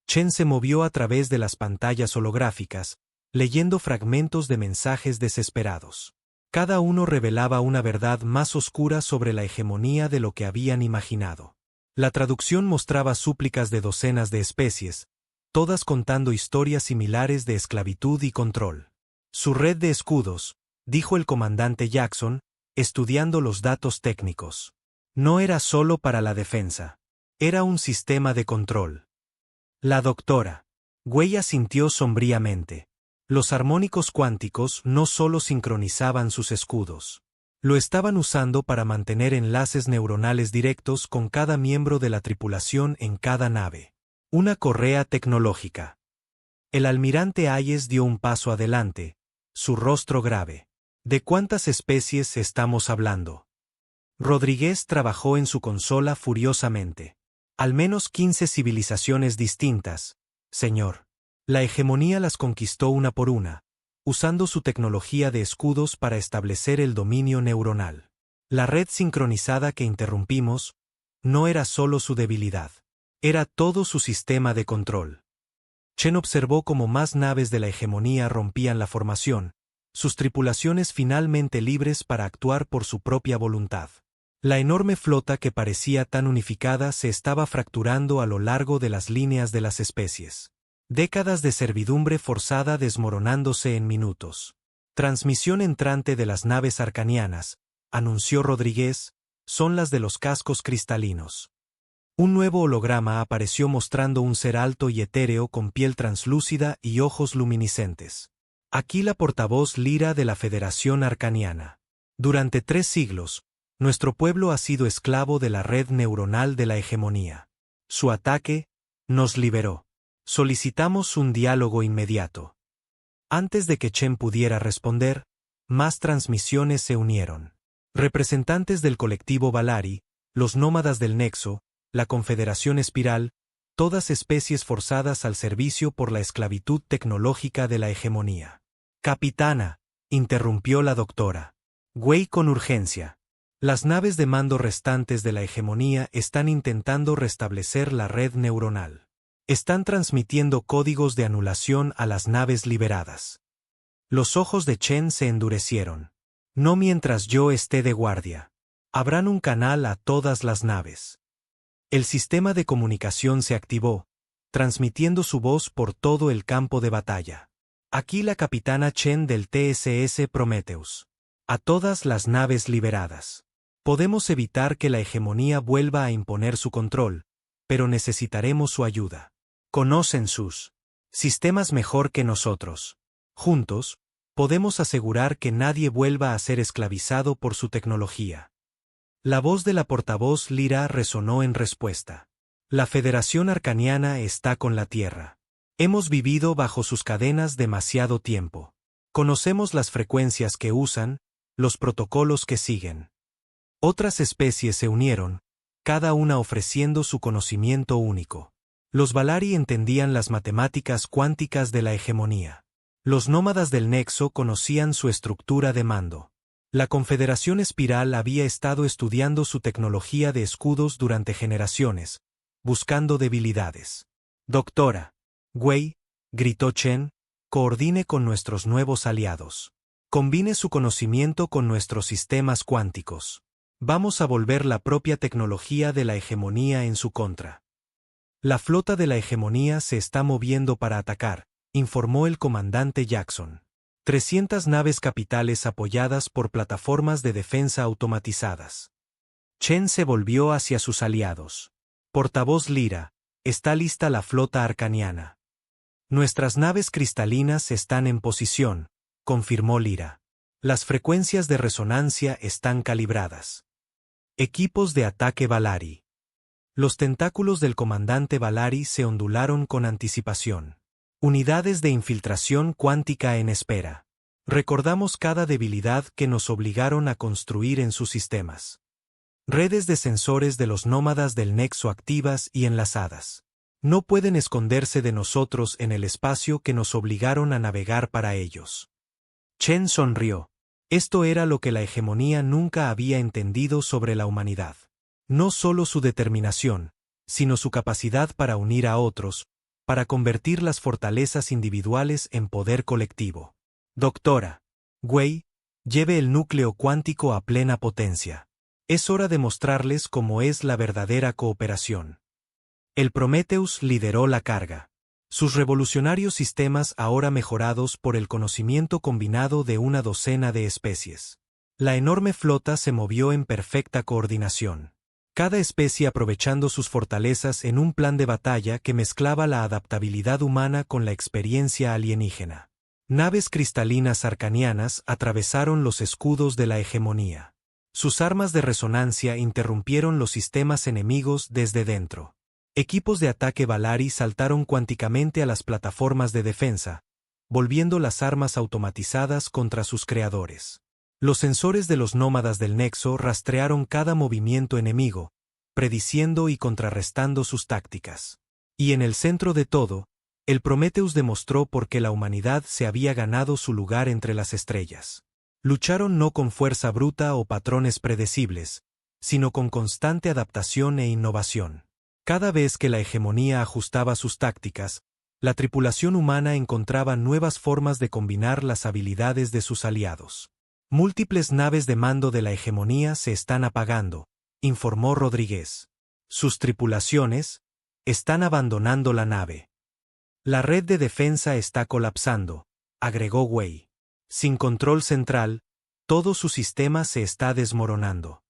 Chen se movió a través de las pantallas holográficas, leyendo fragmentos de mensajes desesperados. Cada uno revelaba una verdad más oscura sobre la hegemonía de lo que habían imaginado. La traducción mostraba súplicas de docenas de especies, todas contando historias similares de esclavitud y control. «Su red de escudos», dijo el comandante Jackson, estudiando los datos técnicos. «No era solo para la defensa. Era un sistema de control». La doctora Wei asintió sombríamente. Los armónicos cuánticos no solo sincronizaban sus escudos. Lo estaban usando para mantener enlaces neuronales directos con cada miembro de la tripulación en cada nave. Una correa tecnológica. El almirante Hayes dio un paso adelante, su rostro grave. ¿De cuántas especies estamos hablando? Rodríguez trabajó en su consola furiosamente. «Al menos 15 civilizaciones distintas, señor. La hegemonía las conquistó una por una, usando su tecnología de escudos para establecer el dominio neuronal. La red sincronizada que interrumpimos no era solo su debilidad, era todo su sistema de control». Chen observó cómo más naves de la hegemonía rompían la formación, sus tripulaciones finalmente libres para actuar por su propia voluntad. La enorme flota que parecía tan unificada se estaba fracturando a lo largo de las líneas de las especies. Décadas de servidumbre forzada desmoronándose en minutos. «Transmisión entrante de las naves arcanianas», anunció Rodríguez, «son las de los cascos cristalinos». Un nuevo holograma apareció mostrando un ser alto y etéreo con piel translúcida y ojos luminiscentes. «Aquí la portavoz Lyra de la Federación Arcaniana. Durante 3 siglos, nuestro pueblo ha sido esclavo de la red neuronal de la hegemonía. Su ataque nos liberó. Solicitamos un diálogo inmediato». Antes de que Chen pudiera responder, más transmisiones se unieron. Representantes del colectivo Valari, los nómadas del Nexo, la Confederación Espiral, todas especies forzadas al servicio por la esclavitud tecnológica de la hegemonía. Capitana, interrumpió la doctora Wei con urgencia. Las naves de mando restantes de la hegemonía están intentando restablecer la red neuronal. Están transmitiendo códigos de anulación a las naves liberadas. Los ojos de Chen se endurecieron. No mientras yo esté de guardia. Abran un canal a todas las naves. El sistema de comunicación se activó, transmitiendo su voz por todo el campo de batalla. Aquí la capitana Chen del TSS Prometheus. A todas las naves liberadas. Podemos evitar que la hegemonía vuelva a imponer su control, pero necesitaremos su ayuda. Conocen sus sistemas mejor que nosotros. Juntos, podemos asegurar que nadie vuelva a ser esclavizado por su tecnología. La voz de la portavoz Lyra resonó en respuesta. La Federación Arcaniana está con la Tierra. Hemos vivido bajo sus cadenas demasiado tiempo. Conocemos las frecuencias que usan, los protocolos que siguen. Otras especies se unieron, cada una ofreciendo su conocimiento único. Los Valari entendían las matemáticas cuánticas de la hegemonía. Los nómadas del Nexo conocían su estructura de mando. La Confederación Espiral había estado estudiando su tecnología de escudos durante generaciones, buscando debilidades. Doctora Wei, gritó Chen, coordine con nuestros nuevos aliados. Combine su conocimiento con nuestros sistemas cuánticos. Vamos a volver la propia tecnología de la hegemonía en su contra. La flota de la hegemonía se está moviendo para atacar, informó el comandante Jackson. 300 naves capitales apoyadas por plataformas de defensa automatizadas. Chen se volvió hacia sus aliados. Portavoz Lyra, está lista la flota arcaniana. Nuestras naves cristalinas están en posición, confirmó Lyra. Las frecuencias de resonancia están calibradas. Equipos de ataque Valari. Los tentáculos del comandante Valari se ondularon con anticipación. Unidades de infiltración cuántica en espera. Recordamos cada debilidad que nos obligaron a construir en sus sistemas. Redes de sensores de los nómadas del Nexo activas y enlazadas. No pueden esconderse de nosotros en el espacio que nos obligaron a navegar para ellos. Chen sonrió. Esto era lo que la hegemonía nunca había entendido sobre la humanidad. No solo su determinación, sino su capacidad para unir a otros, para convertir las fortalezas individuales en poder colectivo. Doctora Wei, lleve el núcleo cuántico a plena potencia. Es hora de mostrarles cómo es la verdadera cooperación. El Prometheus lideró la carga. Sus revolucionarios sistemas ahora mejorados por el conocimiento combinado de una docena de especies. La enorme flota se movió en perfecta coordinación. Cada especie aprovechando sus fortalezas en un plan de batalla que mezclaba la adaptabilidad humana con la experiencia alienígena. Naves cristalinas arcanianas atravesaron los escudos de la hegemonía. Sus armas de resonancia interrumpieron los sistemas enemigos desde dentro. Equipos de ataque Valari saltaron cuánticamente a las plataformas de defensa, volviendo las armas automatizadas contra sus creadores. Los sensores de los nómadas del Nexo rastrearon cada movimiento enemigo, prediciendo y contrarrestando sus tácticas. Y en el centro de todo, el Prometheus demostró por qué la humanidad se había ganado su lugar entre las estrellas. Lucharon no con fuerza bruta o patrones predecibles, sino con constante adaptación e innovación. Cada vez que la hegemonía ajustaba sus tácticas, la tripulación humana encontraba nuevas formas de combinar las habilidades de sus aliados. Múltiples naves de mando de la hegemonía se están apagando, informó Rodríguez. Sus tripulaciones están abandonando la nave. La red de defensa está colapsando, agregó Wei. Sin control central, todo su sistema se está desmoronando.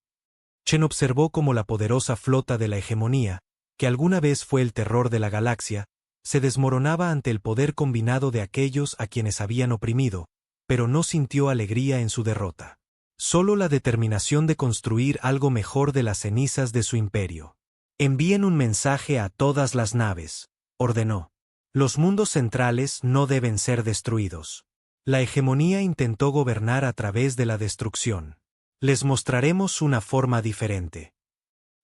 Chen observó cómo la poderosa flota de la hegemonía, que alguna vez fue el terror de la galaxia, se desmoronaba ante el poder combinado de aquellos a quienes habían oprimido, pero no sintió alegría en su derrota. Solo la determinación de construir algo mejor de las cenizas de su imperio. Envíen un mensaje a todas las naves, ordenó. Los mundos centrales no deben ser destruidos. La hegemonía intentó gobernar a través de la destrucción. Les mostraremos una forma diferente.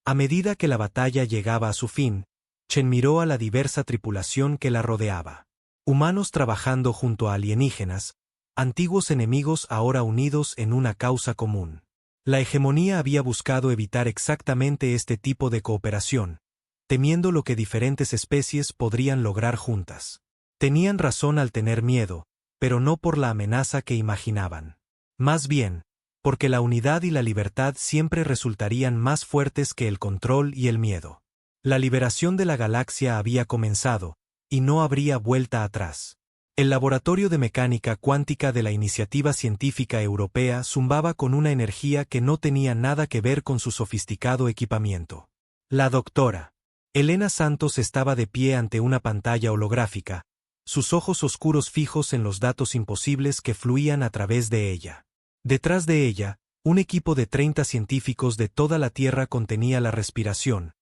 A medida que la batalla llegaba a su fin, Chen miró a la diversa tripulación que la rodeaba. Humanos trabajando junto a alienígenas, antiguos enemigos ahora unidos en una causa común. La hegemonía había buscado evitar exactamente este tipo de cooperación, temiendo lo que diferentes especies podrían lograr juntas. Tenían razón al tener miedo, pero no por la amenaza que imaginaban. Más bien, porque la unidad y la libertad siempre resultarían más fuertes que el control y el miedo. La liberación de la galaxia había comenzado, y no habría vuelta atrás. El laboratorio de mecánica cuántica de la Iniciativa Científica Europea zumbaba con una energía que no tenía nada que ver con su sofisticado equipamiento. La doctora Elena Santos estaba de pie ante una pantalla holográfica, sus ojos oscuros fijos en los datos imposibles que fluían a través de ella. Detrás de ella, un equipo de 30 científicos de toda la Tierra contenía la respiración,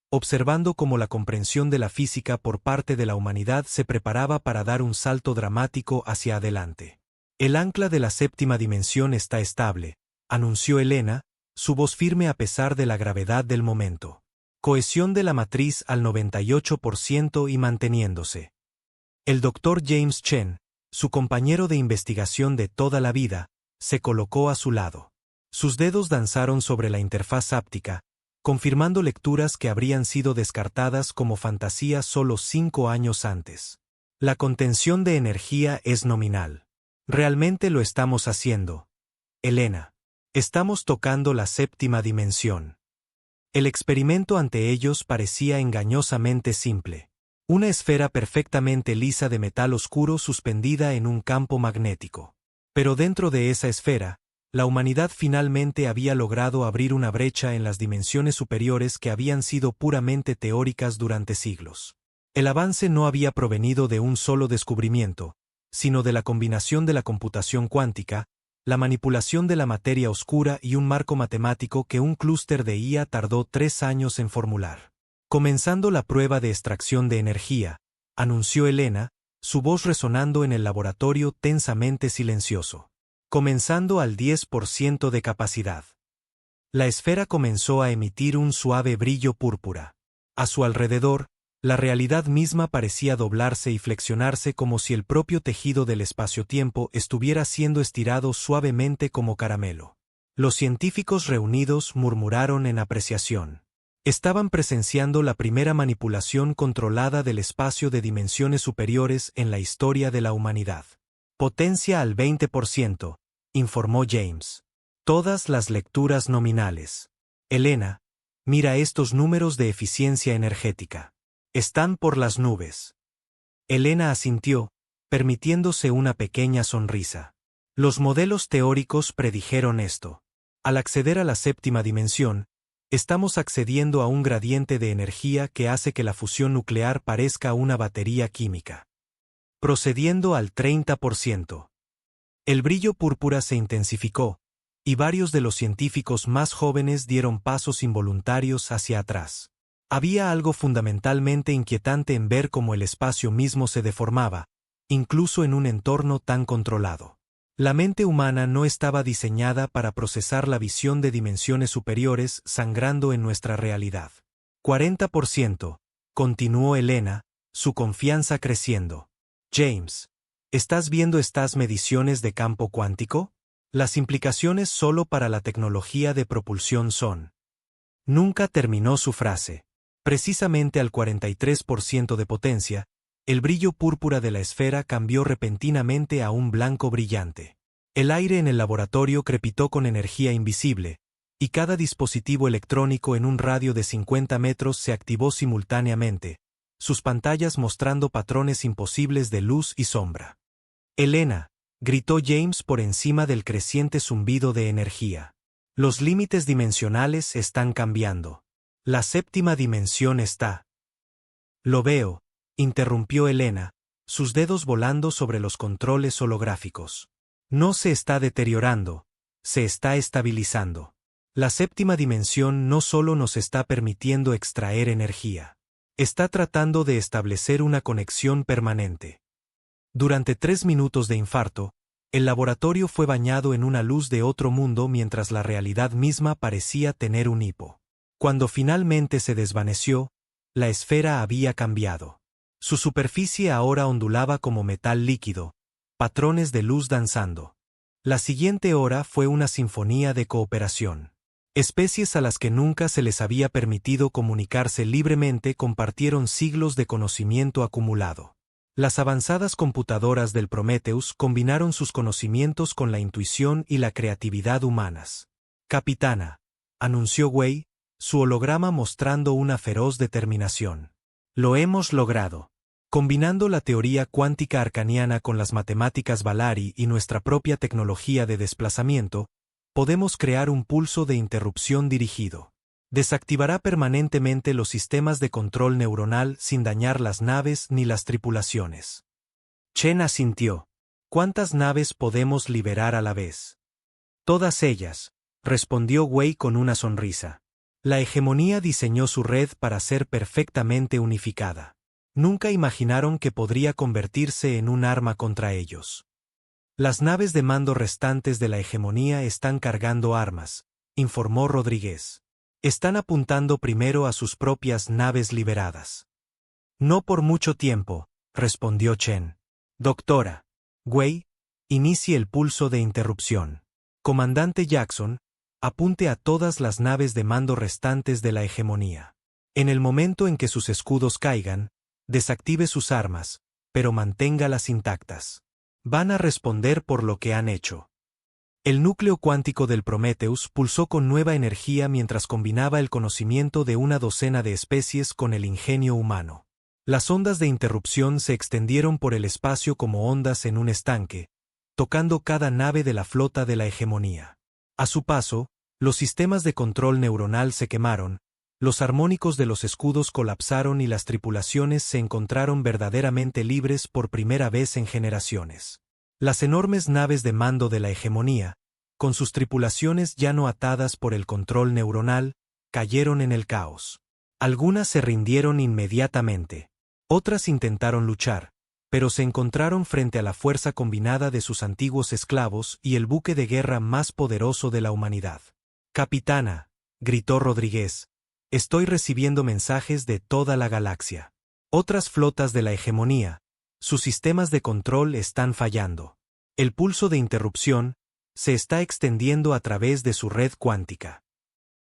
observando cómo la comprensión de la física por parte de la humanidad se preparaba para dar un salto dramático hacia adelante. El ancla de la séptima dimensión está estable, anunció Elena, su voz firme a pesar de la gravedad del momento. Cohesión de la matriz al 98% y manteniéndose. El Dr. James Chen, su compañero de investigación de toda la vida, se colocó a su lado. Sus dedos danzaron sobre la interfaz áptica, confirmando lecturas que habrían sido descartadas como fantasía solo 5 años antes. La contención de energía es nominal. Realmente lo estamos haciendo, Elena. Estamos tocando la séptima dimensión. El experimento ante ellos parecía engañosamente simple. Una esfera perfectamente lisa de metal oscuro suspendida en un campo magnético. Pero dentro de esa esfera, la humanidad finalmente había logrado abrir una brecha en las dimensiones superiores que habían sido puramente teóricas durante siglos. El avance no había provenido de un solo descubrimiento, sino de la combinación de la computación cuántica, la manipulación de la materia oscura y un marco matemático que un clúster de IA tardó 3 años en formular. Comenzando la prueba de extracción de energía, anunció Elena, su voz resonando en el laboratorio tensamente silencioso. Comenzando al 10% de capacidad. La esfera comenzó a emitir un suave brillo púrpura. A su alrededor, la realidad misma parecía doblarse y flexionarse como si el propio tejido del espacio-tiempo estuviera siendo estirado suavemente como caramelo. Los científicos reunidos murmuraron en apreciación. Estaban presenciando la primera manipulación controlada del espacio de dimensiones superiores en la historia de la humanidad. Potencia al 20%, informó James. Todas las lecturas nominales. Elena, mira estos números de eficiencia energética. Están por las nubes. Elena asintió, permitiéndose una pequeña sonrisa. Los modelos teóricos predijeron esto. Al acceder a la séptima dimensión, estamos accediendo a un gradiente de energía que hace que la fusión nuclear parezca una batería química. Procediendo al 30%. El brillo púrpura se intensificó, y varios de los científicos más jóvenes dieron pasos involuntarios hacia atrás. Había algo fundamentalmente inquietante en ver cómo el espacio mismo se deformaba, incluso en un entorno tan controlado. La mente humana no estaba diseñada para procesar la visión de dimensiones superiores sangrando en nuestra realidad. 40%, continuó Elena, su confianza creciendo. James, ¿estás viendo estas mediciones de campo cuántico? Las implicaciones solo para la tecnología de propulsión son. Nunca terminó su frase. Precisamente al 43% de potencia, el brillo púrpura de la esfera cambió repentinamente a un blanco brillante. El aire en el laboratorio crepitó con energía invisible, y cada dispositivo electrónico en un radio de 50 metros se activó simultáneamente, sus pantallas mostrando patrones imposibles de luz y sombra. Elena, gritó James por encima del creciente zumbido de energía. Los límites dimensionales están cambiando. La séptima dimensión está. Lo veo, interrumpió Elena, sus dedos volando sobre los controles holográficos. No se está deteriorando, se está estabilizando. La séptima dimensión no solo nos está permitiendo extraer energía. Está tratando de establecer una conexión permanente. Durante 3 minutos de infarto, el laboratorio fue bañado en una luz de otro mundo mientras la realidad misma parecía tener un hipo. Cuando finalmente se desvaneció, la esfera había cambiado. Su superficie ahora ondulaba como metal líquido, patrones de luz danzando. La siguiente hora fue una sinfonía de cooperación. Especies a las que nunca se les había permitido comunicarse libremente compartieron siglos de conocimiento acumulado. Las avanzadas computadoras del Prometheus combinaron sus conocimientos con la intuición y la creatividad humanas. «Capitana», anunció Wei, su holograma mostrando una feroz determinación. «Lo hemos logrado». Combinando la teoría cuántica arcaniana con las matemáticas Valari y nuestra propia tecnología de desplazamiento, podemos crear un pulso de interrupción dirigido. Desactivará permanentemente los sistemas de control neuronal sin dañar las naves ni las tripulaciones. Chen asintió. ¿Cuántas naves podemos liberar a la vez? Todas ellas, respondió Wei con una sonrisa. La hegemonía diseñó su red para ser perfectamente unificada. Nunca imaginaron que podría convertirse en un arma contra ellos. Las naves de mando restantes de la hegemonía están cargando armas, informó Rodríguez. Están apuntando primero a sus propias naves liberadas. No por mucho tiempo, respondió Chen. Doctora Wei, inicie el pulso de interrupción. Comandante Jackson, apunte a todas las naves de mando restantes de la hegemonía. En el momento en que sus escudos caigan, desactive sus armas, pero manténgalas intactas. Van a responder por lo que han hecho. El núcleo cuántico del Prometheus pulsó con nueva energía mientras combinaba el conocimiento de una docena de especies con el ingenio humano. Las ondas de interrupción se extendieron por el espacio como ondas en un estanque, tocando cada nave de la flota de la hegemonía. A su paso, los sistemas de control neuronal se quemaron, los armónicos de los escudos colapsaron y las tripulaciones se encontraron verdaderamente libres por primera vez en generaciones. Las enormes naves de mando de la hegemonía, con sus tripulaciones ya no atadas por el control neuronal, cayeron en el caos. Algunas se rindieron inmediatamente. Otras intentaron luchar, pero se encontraron frente a la fuerza combinada de sus antiguos esclavos y el buque de guerra más poderoso de la humanidad. «Capitana», gritó Rodríguez, «estoy recibiendo mensajes de toda la galaxia. Otras flotas de la hegemonía, sus sistemas de control están fallando. El pulso de interrupción se está extendiendo a través de su red cuántica».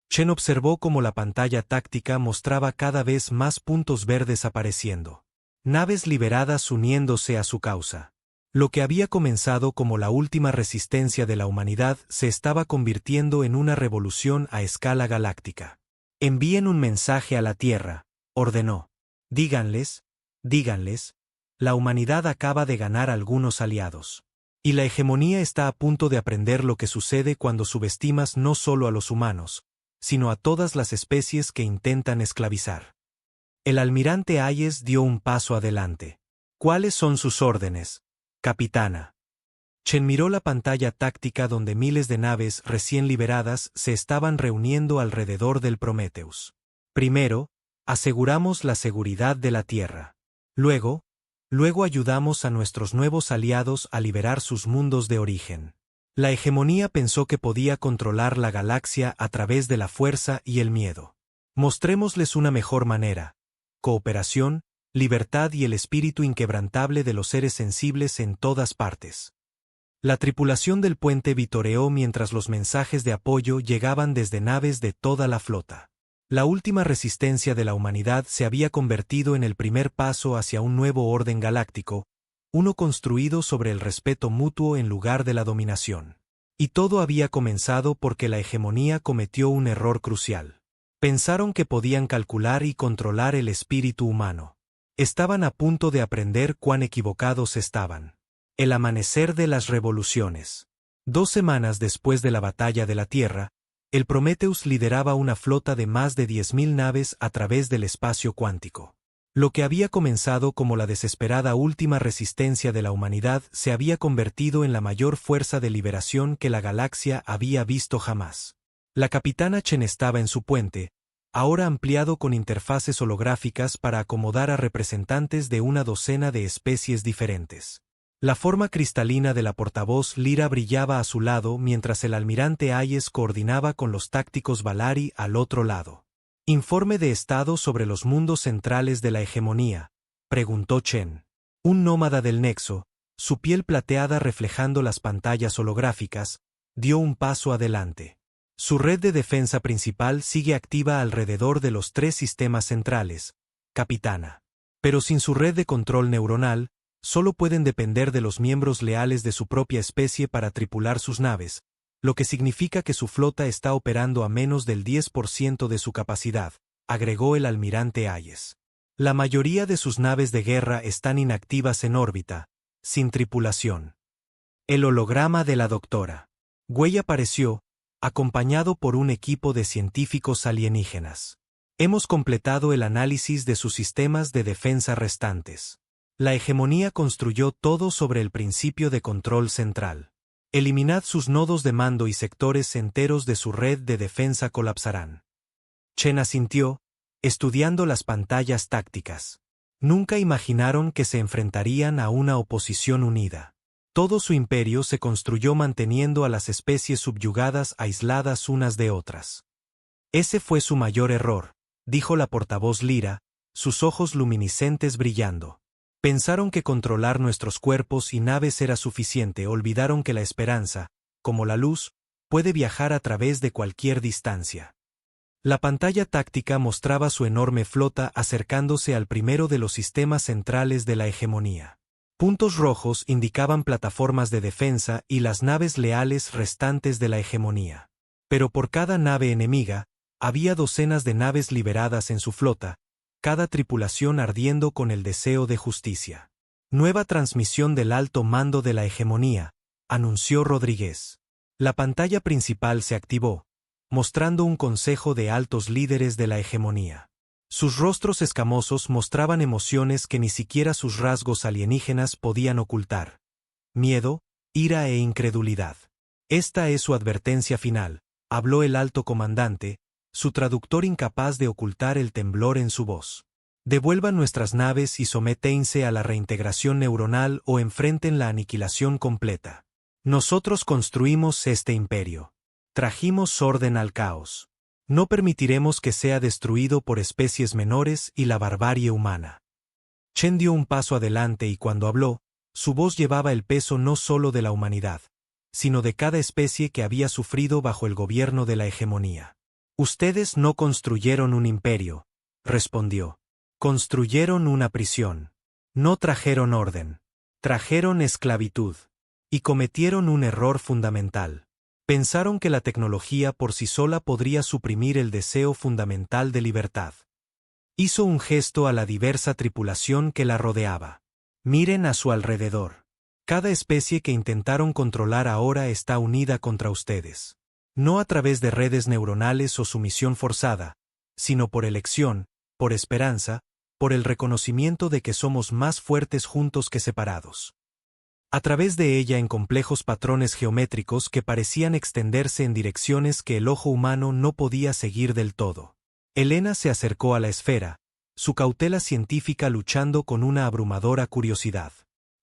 Chen observó cómo la pantalla táctica mostraba cada vez más puntos verdes apareciendo. Naves liberadas uniéndose a su causa. Lo que había comenzado como la última resistencia de la humanidad se estaba convirtiendo en una revolución a escala galáctica. «Envíen un mensaje a la Tierra», ordenó. Díganles, la humanidad acaba de ganar algunos aliados. Y la hegemonía está a punto de aprender lo que sucede cuando subestimas no solo a los humanos, sino a todas las especies que intentan esclavizar. El almirante Hayes dio un paso adelante. «¿Cuáles son sus órdenes, capitana?» Chen miró la pantalla táctica donde miles de naves recién liberadas se estaban reuniendo alrededor del Prometheus. «Primero, aseguramos la seguridad de la Tierra. Luego ayudamos a nuestros nuevos aliados a liberar sus mundos de origen». La hegemonía pensó que podía controlar la galaxia a través de la fuerza y el miedo. Mostrémosles una mejor manera. Cooperación, libertad y el espíritu inquebrantable de los seres sensibles en todas partes. La tripulación del puente vitoreó mientras los mensajes de apoyo llegaban desde naves de toda la flota. La última resistencia de la humanidad se había convertido en el primer paso hacia un nuevo orden galáctico, uno construido sobre el respeto mutuo en lugar de la dominación. Y todo había comenzado porque la hegemonía cometió un error crucial. Pensaron que podían calcular y controlar el espíritu humano. Estaban a punto de aprender cuán equivocados estaban. El amanecer de las revoluciones. 2 semanas después de la batalla de la Tierra, el Prometheus lideraba una flota de más de 10.000 naves a través del espacio cuántico. Lo que había comenzado como la desesperada última resistencia de la humanidad se había convertido en la mayor fuerza de liberación que la galaxia había visto jamás. La capitana Chen estaba en su puente, ahora ampliado con interfaces holográficas para acomodar a representantes de una docena de especies diferentes. La forma cristalina de la portavoz Lyra brillaba a su lado mientras el almirante Hayes coordinaba con los tácticos Valari al otro lado. Informe de estado sobre los mundos centrales de la hegemonía, preguntó Chen. Un nómada del Nexo, su piel plateada reflejando las pantallas holográficas, dio un paso adelante. Su red de defensa principal sigue activa alrededor de los 3 sistemas centrales, capitana. Pero sin su red de control neuronal, solo pueden depender de los miembros leales de su propia especie para tripular sus naves, lo que significa que su flota está operando a menos del 10% de su capacidad, agregó el almirante Hayes. La mayoría de sus naves de guerra están inactivas en órbita, sin tripulación. El holograma de la doctora Wei apareció, acompañado por un equipo de científicos alienígenas. Hemos completado el análisis de sus sistemas de defensa restantes. La hegemonía construyó todo sobre el principio de control central. Eliminad sus nodos de mando y sectores enteros de su red de defensa colapsarán. Chen asintió, estudiando las pantallas tácticas. Nunca imaginaron que se enfrentarían a una oposición unida. Todo su imperio se construyó manteniendo a las especies subyugadas aisladas unas de otras. Ese fue su mayor error, dijo la portavoz Lyra, sus ojos luminiscentes brillando. Pensaron que controlar nuestros cuerpos y naves era suficiente, olvidaron que la esperanza, como la luz, puede viajar a través de cualquier distancia. La pantalla táctica mostraba su enorme flota acercándose al primero de los sistemas centrales de la hegemonía. Puntos rojos indicaban plataformas de defensa y las naves leales restantes de la hegemonía. Pero por cada nave enemiga, había docenas de naves liberadas en su flota, cada tripulación ardiendo con el deseo de justicia. Nueva transmisión del alto mando de la hegemonía, anunció Rodríguez. La pantalla principal se activó, mostrando un consejo de altos líderes de la hegemonía. Sus rostros escamosos mostraban emociones que ni siquiera sus rasgos alienígenas podían ocultar. Miedo, ira e incredulidad. Esta es su advertencia final, habló el alto comandante, su traductor incapaz de ocultar el temblor en su voz. Devuelvan nuestras naves y sométense a la reintegración neuronal o enfrenten la aniquilación completa. Nosotros construimos este imperio. Trajimos orden al caos. No permitiremos que sea destruido por especies menores y la barbarie humana. Chen dio un paso adelante y cuando habló, su voz llevaba el peso no solo de la humanidad, sino de cada especie que había sufrido bajo el gobierno de la hegemonía. Ustedes no construyeron un imperio, respondió. Construyeron una prisión. No trajeron orden. Trajeron esclavitud. Y cometieron un error fundamental. Pensaron que la tecnología por sí sola podría suprimir el deseo fundamental de libertad. Hizo un gesto a la diversa tripulación que la rodeaba. Miren a su alrededor. Cada especie que intentaron controlar ahora está unida contra ustedes. No a través de redes neuronales o sumisión forzada, sino por elección, por esperanza, por el reconocimiento de que somos más fuertes juntos que separados. A través de ella en complejos patrones geométricos que parecían extenderse en direcciones que el ojo humano no podía seguir del todo. Elena se acercó a la esfera, su cautela científica luchando con una abrumadora curiosidad.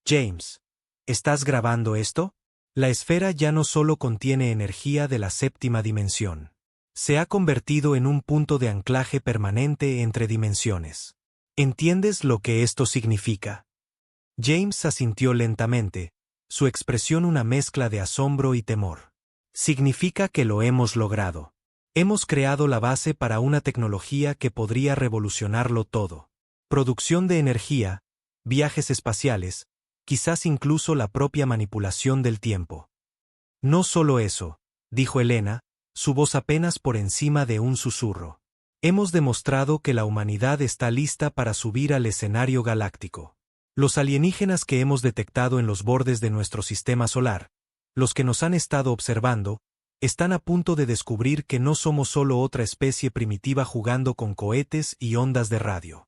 James, ¿estás grabando esto? La esfera ya no solo contiene energía de la séptima dimensión. Se ha convertido en un punto de anclaje permanente entre dimensiones. ¿Entiendes lo que esto significa? James asintió lentamente, su expresión una mezcla de asombro y temor. Significa que lo hemos logrado. Hemos creado la base para una tecnología que podría revolucionarlo todo. Producción de energía, viajes espaciales, quizás incluso la propia manipulación del tiempo. No solo eso, dijo Elena, su voz apenas por encima de un susurro. Hemos demostrado que la humanidad está lista para subir al escenario galáctico. Los alienígenas que hemos detectado en los bordes de nuestro sistema solar, los que nos han estado observando, están a punto de descubrir que no somos solo otra especie primitiva jugando con cohetes y ondas de radio.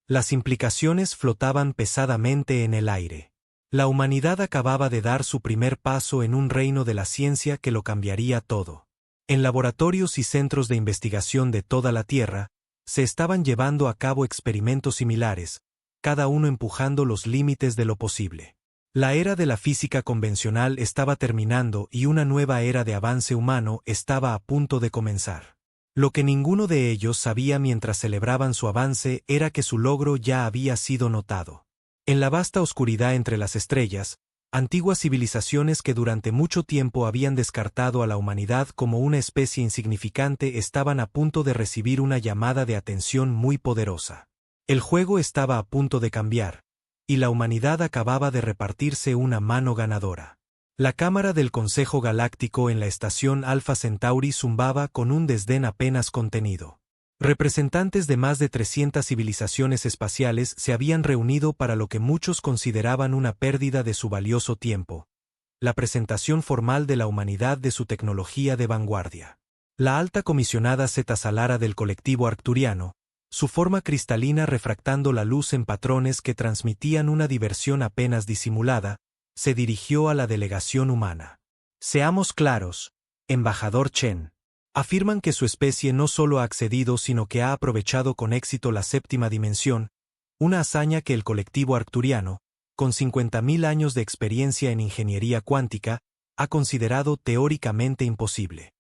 Las implicaciones flotaban pesadamente en el aire. La humanidad acababa de dar su primer paso en un reino de la ciencia que lo cambiaría todo. En laboratorios y centros de investigación de toda la Tierra, se estaban llevando a cabo experimentos similares, cada uno empujando los límites de lo posible. La era de la física convencional estaba terminando y una nueva era de avance humano estaba a punto de comenzar. Lo que ninguno de ellos sabía mientras celebraban su avance era que su logro ya había sido notado. En la vasta oscuridad entre las estrellas, antiguas civilizaciones que durante mucho tiempo habían descartado a la humanidad como una especie insignificante estaban a punto de recibir una llamada de atención muy poderosa. El juego estaba a punto de cambiar, y la humanidad acababa de repartirse una mano ganadora. La cámara del Consejo Galáctico en la estación Alpha Centauri zumbaba con un desdén apenas contenido. Representantes de más de 300 civilizaciones espaciales se habían reunido para lo que muchos consideraban una pérdida de su valioso tiempo: la presentación formal de la humanidad de su tecnología de vanguardia. La alta comisionada Zeta Salara del colectivo arcturiano, su forma cristalina refractando la luz en patrones que transmitían una diversión apenas disimulada, se dirigió a la delegación humana. Seamos claros, embajador Chen. Afirman que su especie no solo ha accedido sino que ha aprovechado con éxito la séptima dimensión, una hazaña que el colectivo arcturiano, con 50.000 años de experiencia en ingeniería cuántica, ha considerado teóricamente imposible.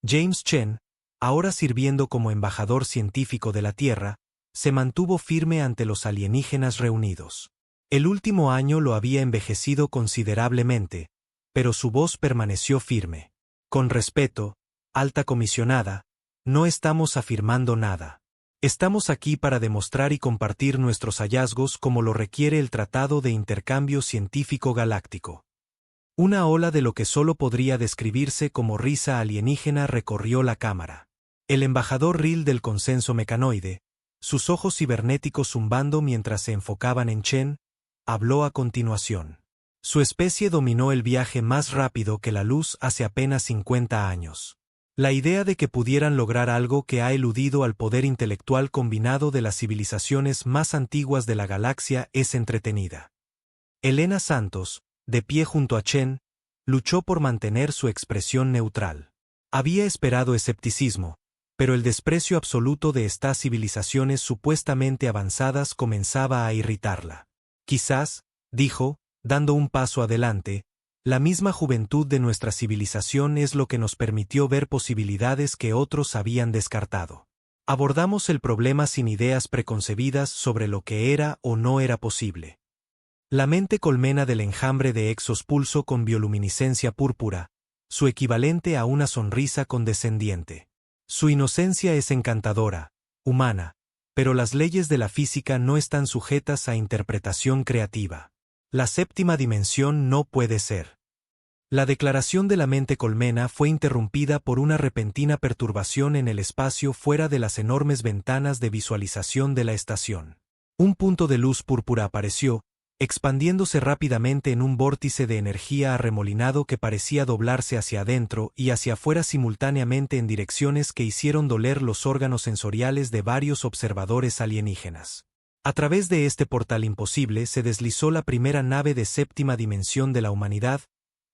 James Chen, ahora sirviendo como embajador científico de la Tierra, se mantuvo firme ante los alienígenas reunidos. El último año lo había envejecido considerablemente, pero su voz permaneció firme. Con respeto, alta comisionada, no estamos afirmando nada. Estamos aquí para demostrar y compartir nuestros hallazgos como lo requiere el Tratado de Intercambio Científico Galáctico. Una ola de lo que solo podría describirse como risa alienígena recorrió la cámara. El embajador Rill del consenso mecanoide, sus ojos cibernéticos zumbando mientras se enfocaban en Chen, habló a continuación. Su especie dominó el viaje más rápido que la luz hace apenas 50 años. La idea de que pudieran lograr algo que ha eludido al poder intelectual combinado de las civilizaciones más antiguas de la galaxia es entretenida. Elena Santos, de pie junto a Chen, luchó por mantener su expresión neutral. Había esperado escepticismo, pero el desprecio absoluto de estas civilizaciones supuestamente avanzadas comenzaba a irritarla. Quizás, dijo, dando un paso adelante, la misma juventud de nuestra civilización es lo que nos permitió ver posibilidades que otros habían descartado. Abordamos el problema sin ideas preconcebidas sobre lo que era o no era posible. La mente colmena del enjambre de Exos pulso con bioluminiscencia púrpura, su equivalente a una sonrisa condescendiente. Su inocencia es encantadora, humana, pero las leyes de la física no están sujetas a interpretación creativa. La séptima dimensión no puede ser. La declaración de la mente colmena fue interrumpida por una repentina perturbación en el espacio fuera de las enormes ventanas de visualización de la estación. Un punto de luz púrpura apareció, expandiéndose rápidamente en un vórtice de energía arremolinado que parecía doblarse hacia adentro y hacia afuera simultáneamente en direcciones que hicieron doler los órganos sensoriales de varios observadores alienígenas. A través de este portal imposible se deslizó la primera nave de séptima dimensión de la humanidad,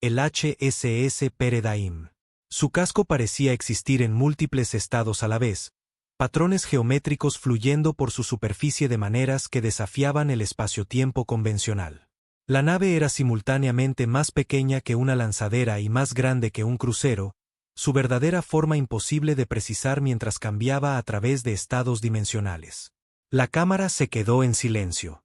el HSS Peredaim. Su casco parecía existir en múltiples estados a la vez, patrones geométricos fluyendo por su superficie de maneras que desafiaban el espacio-tiempo convencional. La nave era simultáneamente más pequeña que una lanzadera y más grande que un crucero, su verdadera forma imposible de precisar mientras cambiaba a través de estados dimensionales. La cámara se quedó en silencio.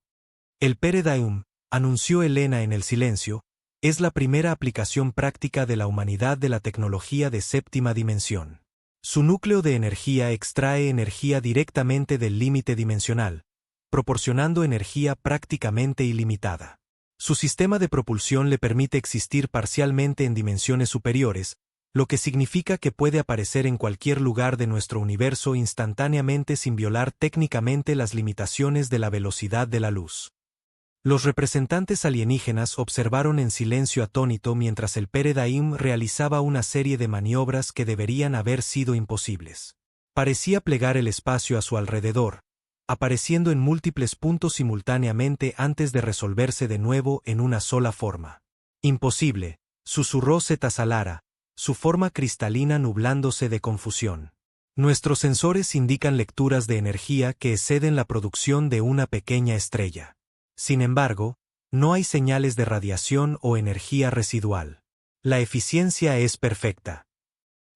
El Peredaim, anunció Elena en el silencio, es la primera aplicación práctica de la humanidad de la tecnología de séptima dimensión. Su núcleo de energía extrae energía directamente del límite dimensional, proporcionando energía prácticamente ilimitada. Su sistema de propulsión le permite existir parcialmente en dimensiones superiores, lo que significa que puede aparecer en cualquier lugar de nuestro universo instantáneamente sin violar técnicamente las limitaciones de la velocidad de la luz. Los representantes alienígenas observaron en silencio atónito mientras el Peredaim realizaba una serie de maniobras que deberían haber sido imposibles. Parecía plegar el espacio a su alrededor, apareciendo en múltiples puntos simultáneamente antes de resolverse de nuevo en una sola forma. Imposible, susurró Zeta Salara, su forma cristalina nublándose de confusión. Nuestros sensores indican lecturas de energía que exceden la producción de una pequeña estrella. Sin embargo, no hay señales de radiación o energía residual. La eficiencia es perfecta.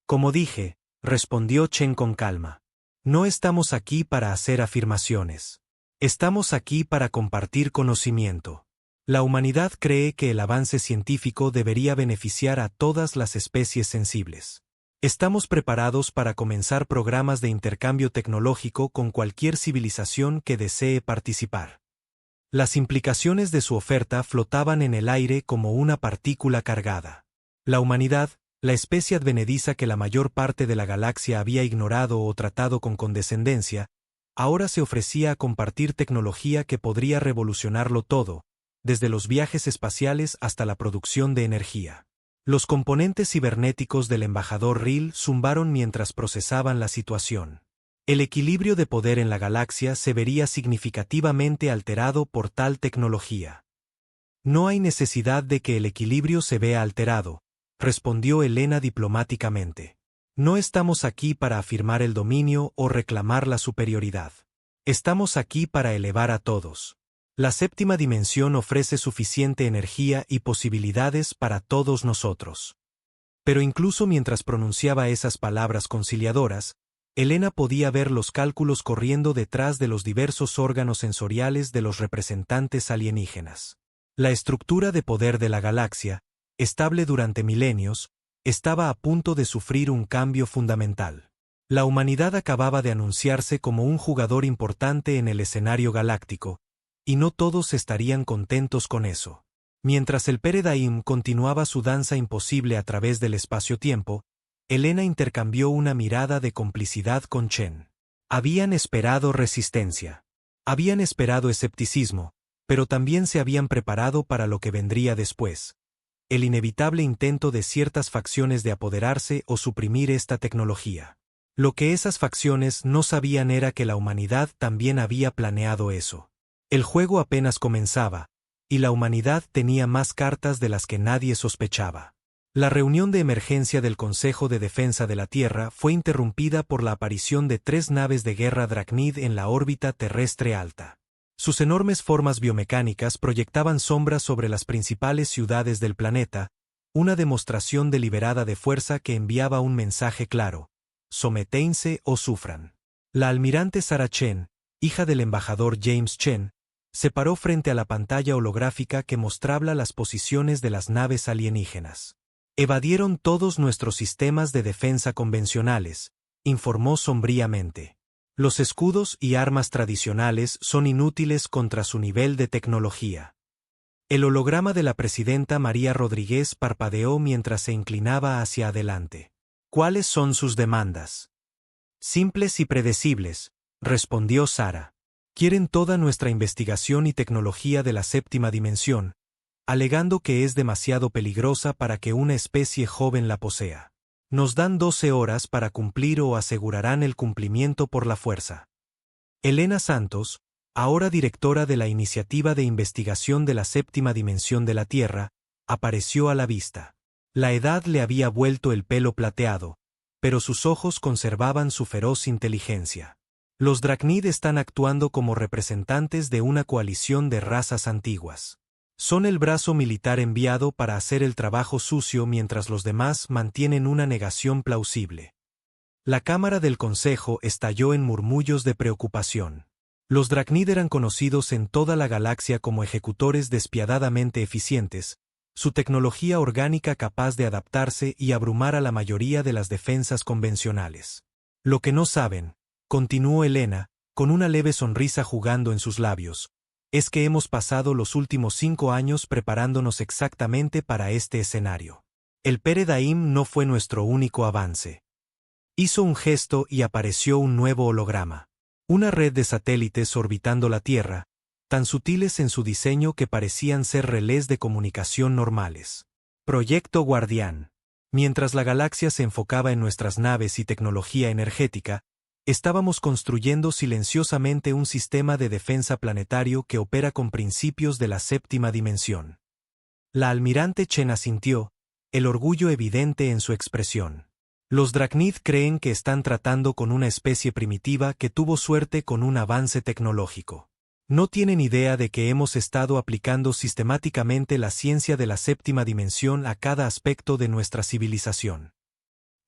Como dije, respondió Chen con calma. No estamos aquí para hacer afirmaciones. Estamos aquí para compartir conocimiento. La humanidad cree que el avance científico debería beneficiar a todas las especies sensibles. Estamos preparados para comenzar programas de intercambio tecnológico con cualquier civilización que desee participar. Las implicaciones de su oferta flotaban en el aire como una partícula cargada. La humanidad, la especie advenediza que la mayor parte de la galaxia había ignorado o tratado con condescendencia, ahora se ofrecía a compartir tecnología que podría revolucionarlo todo, desde los viajes espaciales hasta la producción de energía. Los componentes cibernéticos del embajador Rill zumbaron mientras procesaban la situación. El equilibrio de poder en la galaxia se vería significativamente alterado por tal tecnología. No hay necesidad de que el equilibrio se vea alterado, respondió Helena diplomáticamente. No estamos aquí para afirmar el dominio o reclamar la superioridad. Estamos aquí para elevar a todos. La séptima dimensión ofrece suficiente energía y posibilidades para todos nosotros. Pero incluso mientras pronunciaba esas palabras conciliadoras, Helena podía ver los cálculos corriendo detrás de los diversos órganos sensoriales de los representantes alienígenas. La estructura de poder de la galaxia, estable durante milenios, estaba a punto de sufrir un cambio fundamental. La humanidad acababa de anunciarse como un jugador importante en el escenario galáctico, y no todos estarían contentos con eso. Mientras el Peredaim continuaba su danza imposible a través del espacio-tiempo, Helena intercambió una mirada de complicidad con Chen. Habían esperado resistencia. Habían esperado escepticismo, pero también se habían preparado para lo que vendría después. El inevitable intento de ciertas facciones de apoderarse o suprimir esta tecnología. Lo que esas facciones no sabían era que la humanidad también había planeado eso. El juego apenas comenzaba, y la humanidad tenía más cartas de las que nadie sospechaba. La reunión de emergencia del Consejo de Defensa de la Tierra fue interrumpida por la aparición de 3 naves de guerra Dracnid en la órbita terrestre alta. Sus enormes formas biomecánicas proyectaban sombras sobre las principales ciudades del planeta, una demostración deliberada de fuerza que enviaba un mensaje claro: sométense o sufran. La almirante Sarah Chen, hija del embajador James Chen, se paró frente a la pantalla holográfica que mostraba las posiciones de las naves alienígenas. Evadieron todos nuestros sistemas de defensa convencionales, informó sombríamente. Los escudos y armas tradicionales son inútiles contra su nivel de tecnología. El holograma de la presidenta María Rodríguez parpadeó mientras se inclinaba hacia adelante. ¿Cuáles son sus demandas? Simples y predecibles, respondió Sara. Quieren toda nuestra investigación y tecnología de la séptima dimensión, alegando que es demasiado peligrosa para que una especie joven la posea. Nos dan 12 horas para cumplir o asegurarán el cumplimiento por la fuerza. Helena Santos, ahora directora de la Iniciativa de Investigación de la Séptima Dimensión de la Tierra, apareció a la vista. La edad le había vuelto el pelo plateado, pero sus ojos conservaban su feroz inteligencia. Los Dracnid están actuando como representantes de una coalición de razas antiguas. Son el brazo militar enviado para hacer el trabajo sucio mientras los demás mantienen una negación plausible. La Cámara del Consejo estalló en murmullos de preocupación. Los Dracnid eran conocidos en toda la galaxia como ejecutores despiadadamente eficientes, su tecnología orgánica capaz de adaptarse y abrumar a la mayoría de las defensas convencionales. Lo que no saben, continuó Helena, con una leve sonrisa jugando en sus labios, es que hemos pasado los últimos 5 años preparándonos exactamente para este escenario. El Peredaim no fue nuestro único avance. Hizo un gesto y apareció un nuevo holograma. Una red de satélites orbitando la Tierra, tan sutiles en su diseño que parecían ser relés de comunicación normales. Proyecto Guardián. Mientras la galaxia se enfocaba en nuestras naves y tecnología energética, estábamos construyendo silenciosamente un sistema de defensa planetario que opera con principios de la séptima dimensión. La almirante Chen asintió, el orgullo evidente en su expresión. Los Dracnid creen que están tratando con una especie primitiva que tuvo suerte con un avance tecnológico. No tienen idea de que hemos estado aplicando sistemáticamente la ciencia de la séptima dimensión a cada aspecto de nuestra civilización.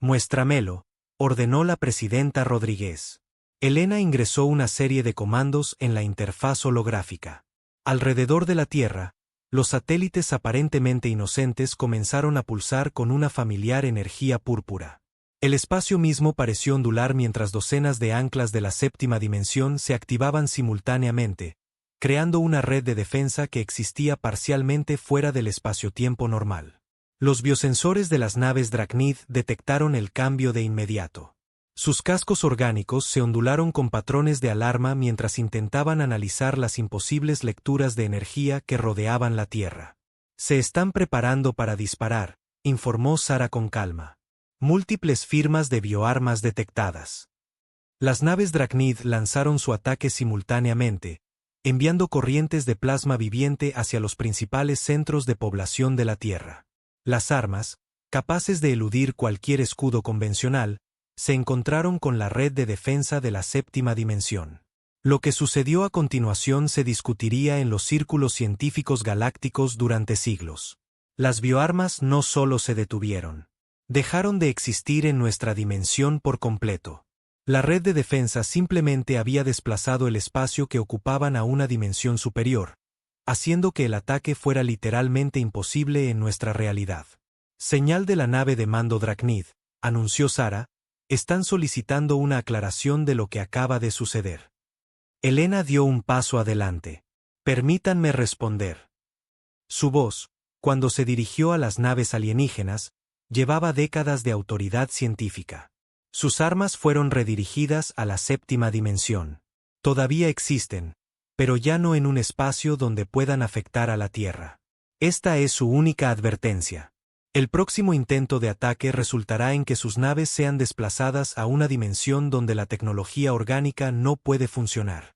Muéstramelo, ordenó la presidenta Rodríguez. Elena ingresó una serie de comandos en la interfaz holográfica. Alrededor de la Tierra, los satélites aparentemente inocentes comenzaron a pulsar con una familiar energía púrpura. El espacio mismo pareció ondular mientras docenas de anclas de la séptima dimensión se activaban simultáneamente, creando una red de defensa que existía parcialmente fuera del espacio-tiempo normal. Los biosensores de las naves Dracnid detectaron el cambio de inmediato. Sus cascos orgánicos se ondularon con patrones de alarma mientras intentaban analizar las imposibles lecturas de energía que rodeaban la Tierra. Se están preparando para disparar, informó Sara con calma. Múltiples firmas de bioarmas detectadas. Las naves Dracnid lanzaron su ataque simultáneamente, enviando corrientes de plasma viviente hacia los principales centros de población de la Tierra. Las armas, capaces de eludir cualquier escudo convencional, se encontraron con la red de defensa de la séptima dimensión. Lo que sucedió a continuación se discutiría en los círculos científicos galácticos durante siglos. Las bioarmas no solo se detuvieron. Dejaron de existir en nuestra dimensión por completo. La red de defensa simplemente había desplazado el espacio que ocupaban a una dimensión superior, haciendo que el ataque fuera literalmente imposible en nuestra realidad. Señal de la nave de mando Dracnid, anunció Sara, están solicitando una aclaración de lo que acaba de suceder. Elena dio un paso adelante. Permítanme responder. Su voz, cuando se dirigió a las naves alienígenas, llevaba décadas de autoridad científica. Sus armas fueron redirigidas a la séptima dimensión. Todavía existen, pero ya no en un espacio donde puedan afectar a la Tierra. Esta es su única advertencia. El próximo intento de ataque resultará en que sus naves sean desplazadas a una dimensión donde la tecnología orgánica no puede funcionar.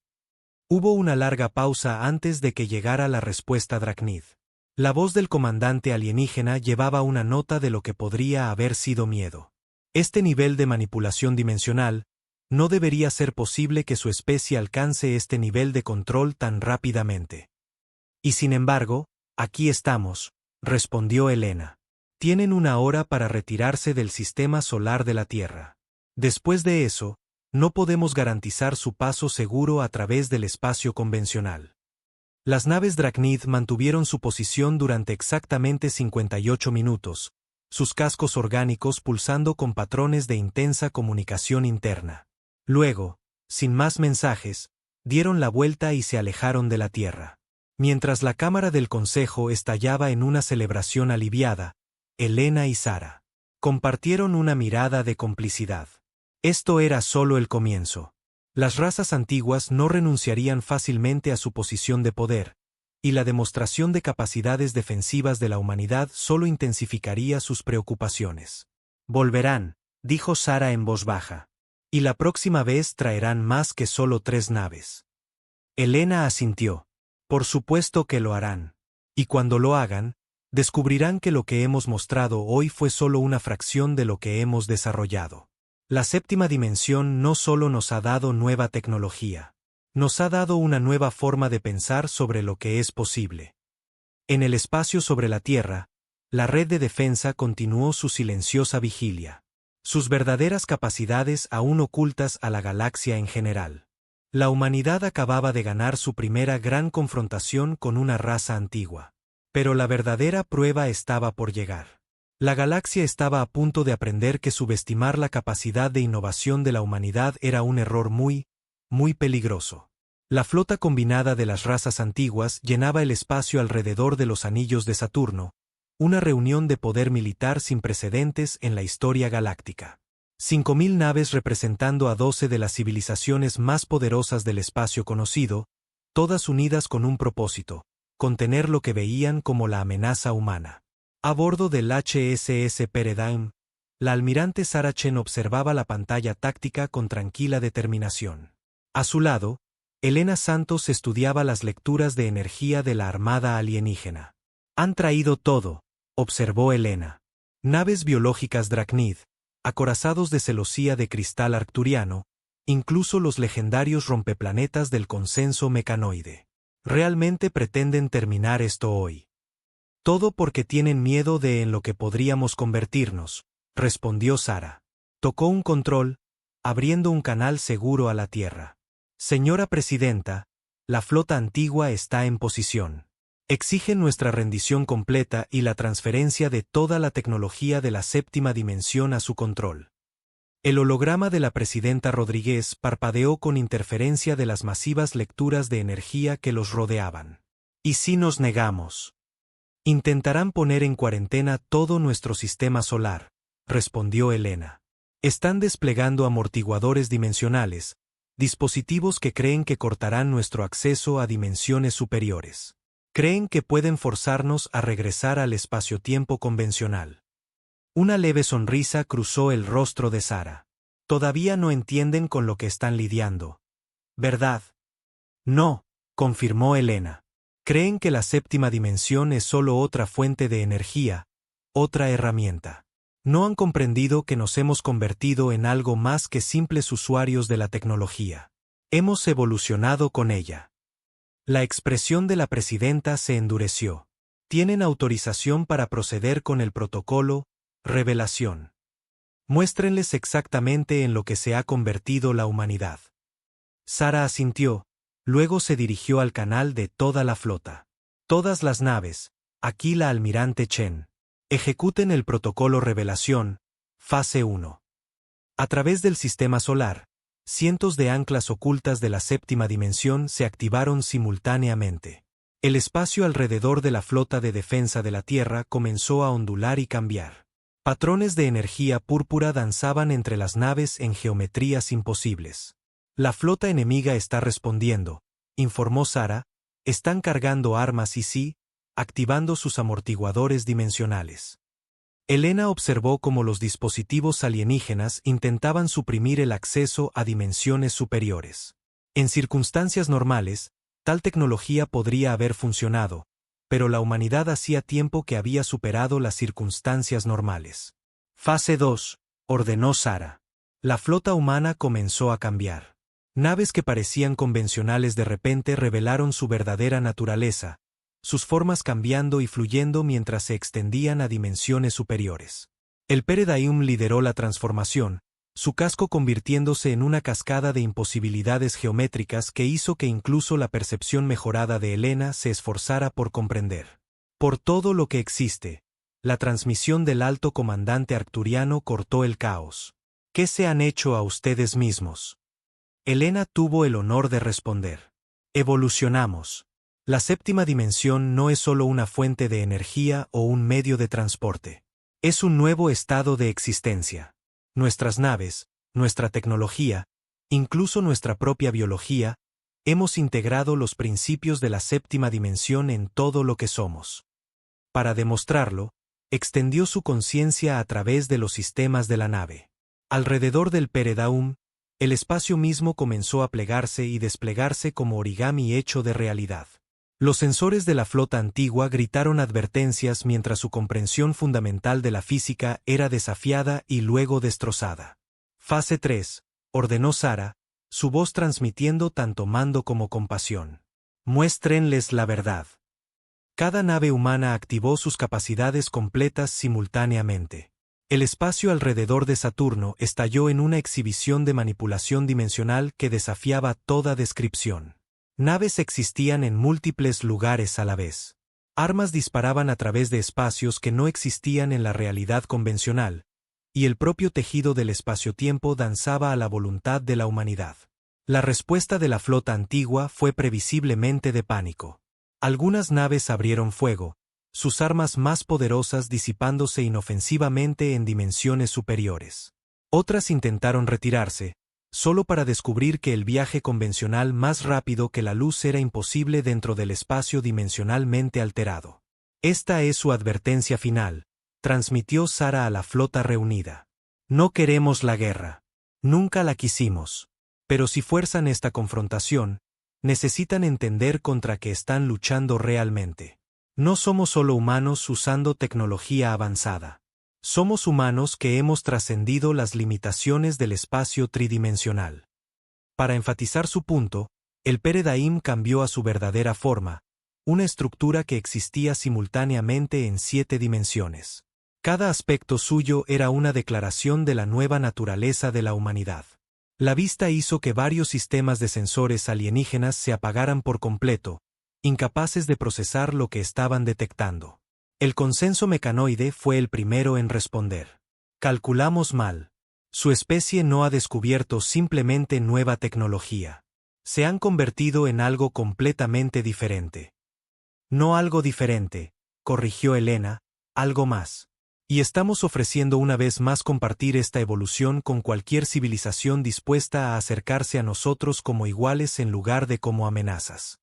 Hubo una larga pausa antes de que llegara la respuesta Dracnid. La voz del comandante alienígena llevaba una nota de lo que podría haber sido miedo. Este nivel de manipulación dimensional, no debería ser posible que su especie alcance este nivel de control tan rápidamente. Y sin embargo, aquí estamos, respondió Elena. Tienen una hora para retirarse del sistema solar de la Tierra. Después de eso, no podemos garantizar su paso seguro a través del espacio convencional. Las naves Dracnid mantuvieron su posición durante exactamente 58 minutos, sus cascos orgánicos pulsando con patrones de intensa comunicación interna. Luego, sin más mensajes, dieron la vuelta y se alejaron de la Tierra. Mientras la cámara del Consejo estallaba en una celebración aliviada, Elena y Sara compartieron una mirada de complicidad. Esto era solo el comienzo. Las razas antiguas no renunciarían fácilmente a su posición de poder, y la demostración de capacidades defensivas de la humanidad solo intensificaría sus preocupaciones. Volverán, dijo Sara en voz baja. Y la próxima vez traerán más que solo 3 naves. Elena asintió. Por supuesto que lo harán. Y cuando lo hagan, descubrirán que lo que hemos mostrado hoy fue solo una fracción de lo que hemos desarrollado. La séptima dimensión no solo nos ha dado nueva tecnología, nos ha dado una nueva forma de pensar sobre lo que es posible. En el espacio sobre la Tierra, la red de defensa continuó su silenciosa vigilia. Sus verdaderas capacidades aún ocultas a la galaxia en general. La humanidad acababa de ganar su primera gran confrontación con una raza antigua. Pero la verdadera prueba estaba por llegar. La galaxia estaba a punto de aprender que subestimar la capacidad de innovación de la humanidad era un error muy peligroso. La flota combinada de las razas antiguas llenaba el espacio alrededor de los anillos de Saturno, una reunión de poder militar sin precedentes en la historia galáctica. 5.000 naves representando a 12 de las civilizaciones más poderosas del espacio conocido, todas unidas con un propósito: contener lo que veían como la amenaza humana. A bordo del HSS Peredaim, la almirante Sara Chen observaba la pantalla táctica con tranquila determinación. A su lado, Elena Santos estudiaba las lecturas de energía de la armada alienígena. Han traído todo, observó Elena. Naves biológicas Dracnid, acorazados de celosía de cristal arcturiano, incluso los legendarios rompeplanetas del consenso mecanoide. Realmente pretenden terminar esto hoy. Todo porque tienen miedo de en lo que podríamos convertirnos, respondió Sara. Tocó un control, abriendo un canal seguro a la Tierra. Señora Presidenta, la flota antigua está en posición. Exige nuestra rendición completa y la transferencia de toda la tecnología de la séptima dimensión a su control. El holograma de la presidenta Rodríguez parpadeó con interferencia de las masivas lecturas de energía que los rodeaban. ¿Y si nos negamos? Intentarán poner en cuarentena todo nuestro sistema solar, respondió Elena. Están desplegando amortiguadores dimensionales, dispositivos que creen que cortarán nuestro acceso a dimensiones superiores. Creen que pueden forzarnos a regresar al espacio-tiempo convencional. Una leve sonrisa cruzó el rostro de Sara. Todavía no entienden con lo que están lidiando, ¿verdad? No, confirmó Elena. Creen que la séptima dimensión es solo otra fuente de energía, otra herramienta. No han comprendido que nos hemos convertido en algo más que simples usuarios de la tecnología. Hemos evolucionado con ella. La expresión de la presidenta se endureció. Tienen autorización para proceder con el protocolo, revelación. Muéstrenles exactamente en lo que se ha convertido la humanidad. Sara asintió, luego se dirigió al canal de toda la flota. Todas las naves, aquí la almirante Chen. Ejecuten el protocolo revelación, fase 1. A través del sistema solar, cientos de anclas ocultas de la séptima dimensión se activaron simultáneamente. El espacio alrededor de la flota de defensa de la Tierra comenzó a ondular y cambiar. Patrones de energía púrpura danzaban entre las naves en geometrías imposibles. La flota enemiga está respondiendo, informó Sara, están cargando armas y sí, activando sus amortiguadores dimensionales. Elena observó cómo los dispositivos alienígenas intentaban suprimir el acceso a dimensiones superiores. En circunstancias normales, tal tecnología podría haber funcionado, pero la humanidad hacía tiempo que había superado las circunstancias normales. Fase 2, ordenó Sara. La flota humana comenzó a cambiar. Naves que parecían convencionales de repente revelaron su verdadera naturaleza, sus formas cambiando y fluyendo mientras se extendían a dimensiones superiores. El Peredaim lideró la transformación, su casco convirtiéndose en una cascada de imposibilidades geométricas que hizo que incluso la percepción mejorada de Elena se esforzara por comprender. Por todo lo que existe, la transmisión del alto comandante arcturiano cortó el caos. ¿Qué se han hecho a ustedes mismos? Elena tuvo el honor de responder. Evolucionamos. La séptima dimensión no es solo una fuente de energía o un medio de transporte. Es un nuevo estado de existencia. Nuestras naves, nuestra tecnología, incluso nuestra propia biología, hemos integrado los principios de la séptima dimensión en todo lo que somos. Para demostrarlo, extendió su conciencia a través de los sistemas de la nave. Alrededor del Peredaum, el espacio mismo comenzó a plegarse y desplegarse como origami hecho de realidad. Los sensores de la flota antigua gritaron advertencias mientras su comprensión fundamental de la física era desafiada y luego destrozada. Fase 3, ordenó Sara, su voz transmitiendo tanto mando como compasión. Muéstrenles la verdad. Cada nave humana activó sus capacidades completas simultáneamente. El espacio alrededor de Saturno estalló en una exhibición de manipulación dimensional que desafiaba toda descripción. Naves existían en múltiples lugares a la vez. Armas disparaban a través de espacios que no existían en la realidad convencional, y el propio tejido del espacio-tiempo danzaba a la voluntad de la humanidad. La respuesta de la flota antigua fue previsiblemente de pánico. Algunas naves abrieron fuego, sus armas más poderosas disipándose inofensivamente en dimensiones superiores. Otras intentaron retirarse, solo para descubrir que el viaje convencional más rápido que la luz era imposible dentro del espacio dimensionalmente alterado. Esta es su advertencia final, transmitió Sara a la flota reunida. No queremos la guerra. Nunca la quisimos. Pero si fuerzan esta confrontación, necesitan entender contra qué están luchando realmente. No somos solo humanos usando tecnología avanzada. Somos humanos que hemos trascendido las limitaciones del espacio tridimensional. Para enfatizar su punto, el Peredaim cambió a su verdadera forma, una estructura que existía simultáneamente en 7 dimensiones. Cada aspecto suyo era una declaración de la nueva naturaleza de la humanidad. La vista hizo que varios sistemas de sensores alienígenas se apagaran por completo, incapaces de procesar lo que estaban detectando. El consenso mecanoide fue el primero en responder. Calculamos mal. Su especie no ha descubierto simplemente nueva tecnología. Se han convertido en algo completamente diferente. No algo diferente, corrigió Elena, algo más. Y estamos ofreciendo una vez más compartir esta evolución con cualquier civilización dispuesta a acercarse a nosotros como iguales en lugar de como amenazas.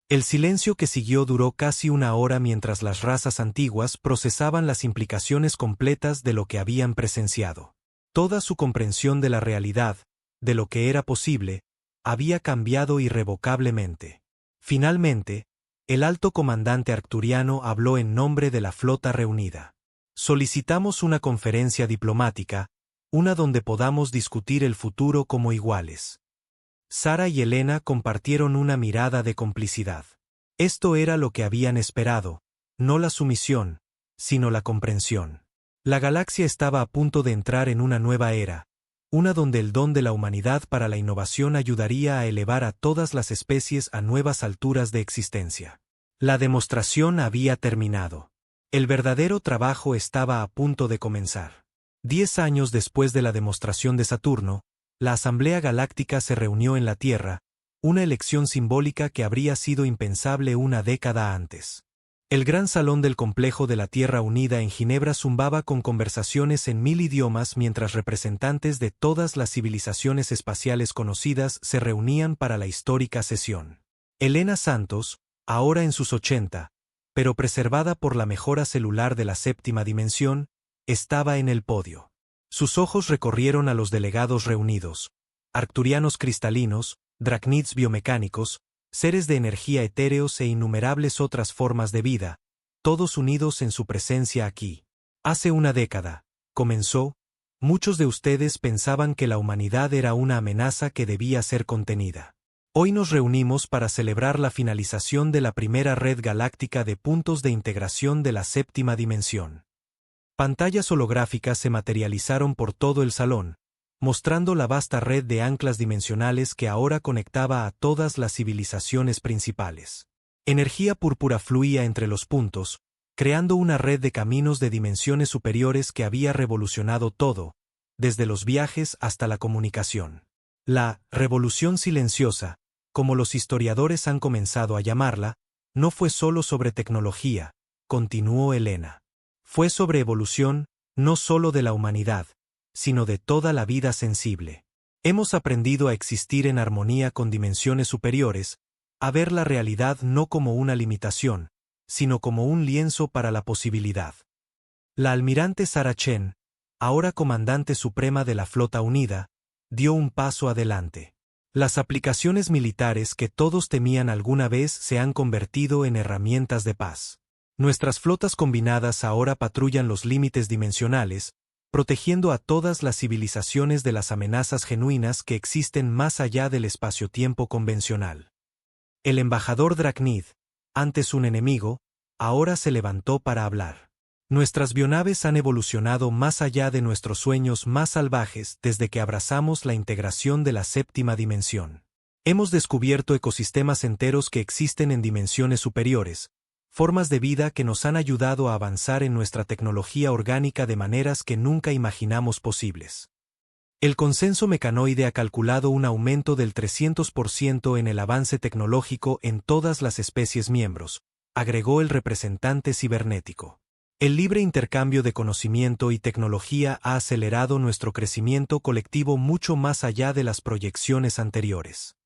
El silencio que siguió duró casi una hora mientras las razas antiguas procesaban las implicaciones completas de lo que habían presenciado. Toda su comprensión de la realidad, de lo que era posible, había cambiado irrevocablemente. Finalmente, el alto comandante arcturiano habló en nombre de la flota reunida. Solicitamos una conferencia diplomática, una donde podamos discutir el futuro como iguales. Sara y Elena compartieron una mirada de complicidad. Esto era lo que habían esperado, no la sumisión, sino la comprensión. La galaxia estaba a punto de entrar en una nueva era, una donde el don de la humanidad para la innovación ayudaría a elevar a todas las especies a nuevas alturas de existencia. La demostración había terminado. El verdadero trabajo estaba a punto de comenzar. 10 años después de la demostración de Saturno, la Asamblea Galáctica se reunió en la Tierra, una elección simbólica que habría sido impensable una década antes. El gran salón del complejo de la Tierra Unida en Ginebra zumbaba con conversaciones en 1000 idiomas mientras representantes de todas las civilizaciones espaciales conocidas se reunían para la histórica sesión. Elena Santos, ahora en sus 80, pero preservada por la mejora celular de la séptima dimensión, estaba en el podio. Sus ojos recorrieron a los delegados reunidos, arcturianos cristalinos, dracnids biomecánicos, seres de energía etéreos e innumerables otras formas de vida, todos unidos en su presencia aquí. Hace una década, comenzó, muchos de ustedes pensaban que la humanidad era una amenaza que debía ser contenida. Hoy nos reunimos para celebrar la finalización de la primera red galáctica de puntos de integración de la séptima dimensión. Pantallas holográficas se materializaron por todo el salón, mostrando la vasta red de anclas dimensionales que ahora conectaba a todas las civilizaciones principales. Energía púrpura fluía entre los puntos, creando una red de caminos de dimensiones superiores que había revolucionado todo, desde los viajes hasta la comunicación. La revolución silenciosa, como los historiadores han comenzado a llamarla, no fue solo sobre tecnología, continuó Elena. Fue sobre evolución, no solo de la humanidad, sino de toda la vida sensible. Hemos aprendido a existir en armonía con dimensiones superiores, a ver la realidad no como una limitación, sino como un lienzo para la posibilidad. La almirante Sara Chen, ahora comandante suprema de la Flota Unida, dio un paso adelante. Las aplicaciones militares que todos temían alguna vez se han convertido en herramientas de paz. Nuestras flotas combinadas ahora patrullan los límites dimensionales, protegiendo a todas las civilizaciones de las amenazas genuinas que existen más allá del espacio-tiempo convencional. El embajador Dracnid, antes un enemigo, ahora se levantó para hablar. Nuestras bionaves han evolucionado más allá de nuestros sueños más salvajes desde que abrazamos la integración de la séptima dimensión. Hemos descubierto ecosistemas enteros que existen en dimensiones superiores, formas de vida que nos han ayudado a avanzar en nuestra tecnología orgánica de maneras que nunca imaginamos posibles. El consenso mecanoide ha calculado un aumento del 300% en el avance tecnológico en todas las especies miembros, agregó el representante cibernético. El libre intercambio de conocimiento y tecnología ha acelerado nuestro crecimiento colectivo mucho más allá de las proyecciones anteriores.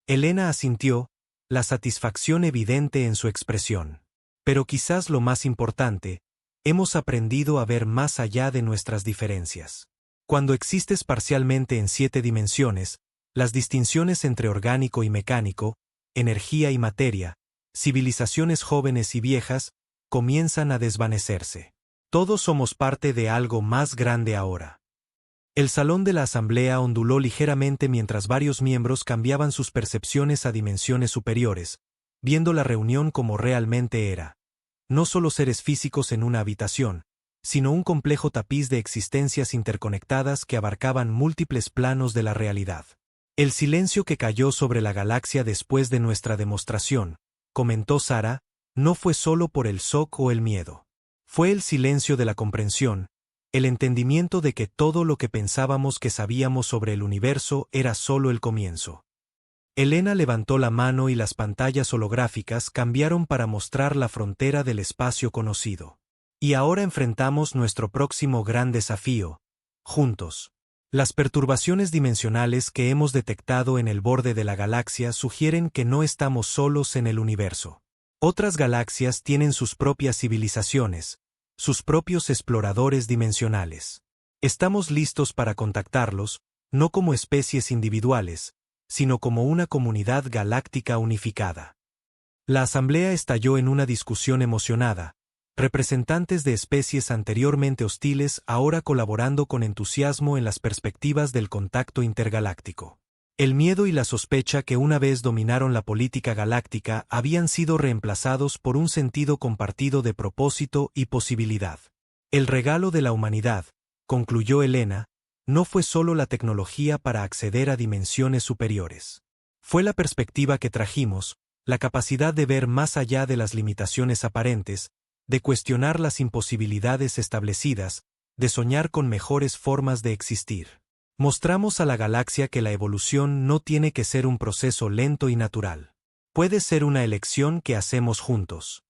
Elena asintió, la satisfacción evidente en su expresión. Pero quizás lo más importante, hemos aprendido a ver más allá de nuestras diferencias. Cuando existes parcialmente en 7 dimensiones, las distinciones entre orgánico y mecánico, energía y materia, civilizaciones jóvenes y viejas, comienzan a desvanecerse. Todos somos parte de algo más grande ahora. El salón de la asamblea onduló ligeramente mientras varios miembros cambiaban sus percepciones a dimensiones superiores, viendo la reunión como realmente era. No solo seres físicos en una habitación, sino un complejo tapiz de existencias interconectadas que abarcaban múltiples planos de la realidad. El silencio que cayó sobre la galaxia después de nuestra demostración, comentó Sarah, no fue solo por el shock o el miedo. Fue el silencio de la comprensión, el entendimiento de que todo lo que pensábamos que sabíamos sobre el universo era solo el comienzo. Elena levantó la mano y las pantallas holográficas cambiaron para mostrar la frontera del espacio conocido. Y ahora enfrentamos nuestro próximo gran desafío, juntos. Las perturbaciones dimensionales que hemos detectado en el borde de la galaxia sugieren que no estamos solos en el universo. Otras galaxias tienen sus propias civilizaciones, sus propios exploradores dimensionales. Estamos listos para contactarlos, no como especies individuales, sino como una comunidad galáctica unificada. La asamblea estalló en una discusión emocionada, representantes de especies anteriormente hostiles ahora colaborando con entusiasmo en las perspectivas del contacto intergaláctico. El miedo y la sospecha que una vez dominaron la política galáctica habían sido reemplazados por un sentido compartido de propósito y posibilidad. El regalo de la humanidad, concluyó Elena, no fue solo la tecnología para acceder a dimensiones superiores. Fue la perspectiva que trajimos, la capacidad de ver más allá de las limitaciones aparentes, de cuestionar las imposibilidades establecidas, de soñar con mejores formas de existir. Mostramos a la galaxia que la evolución no tiene que ser un proceso lento y natural. Puede ser una elección que hacemos juntos.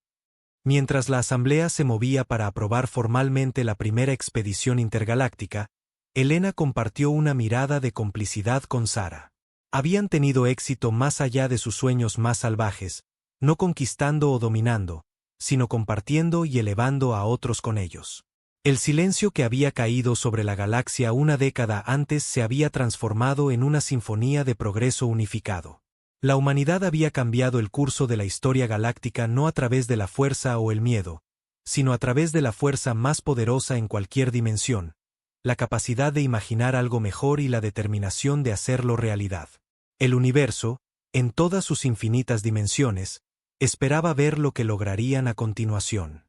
Mientras la asamblea se movía para aprobar formalmente la primera expedición intergaláctica, Elena compartió una mirada de complicidad con Sarah. Habían tenido éxito más allá de sus sueños más salvajes, no conquistando o dominando, sino compartiendo y elevando a otros con ellos. El silencio que había caído sobre la galaxia una década antes se había transformado en una sinfonía de progreso unificado. La humanidad había cambiado el curso de la historia galáctica no a través de la fuerza o el miedo, sino a través de la fuerza más poderosa en cualquier dimensión, la capacidad de imaginar algo mejor y la determinación de hacerlo realidad. El universo, en todas sus infinitas dimensiones, esperaba ver lo que lograrían a continuación.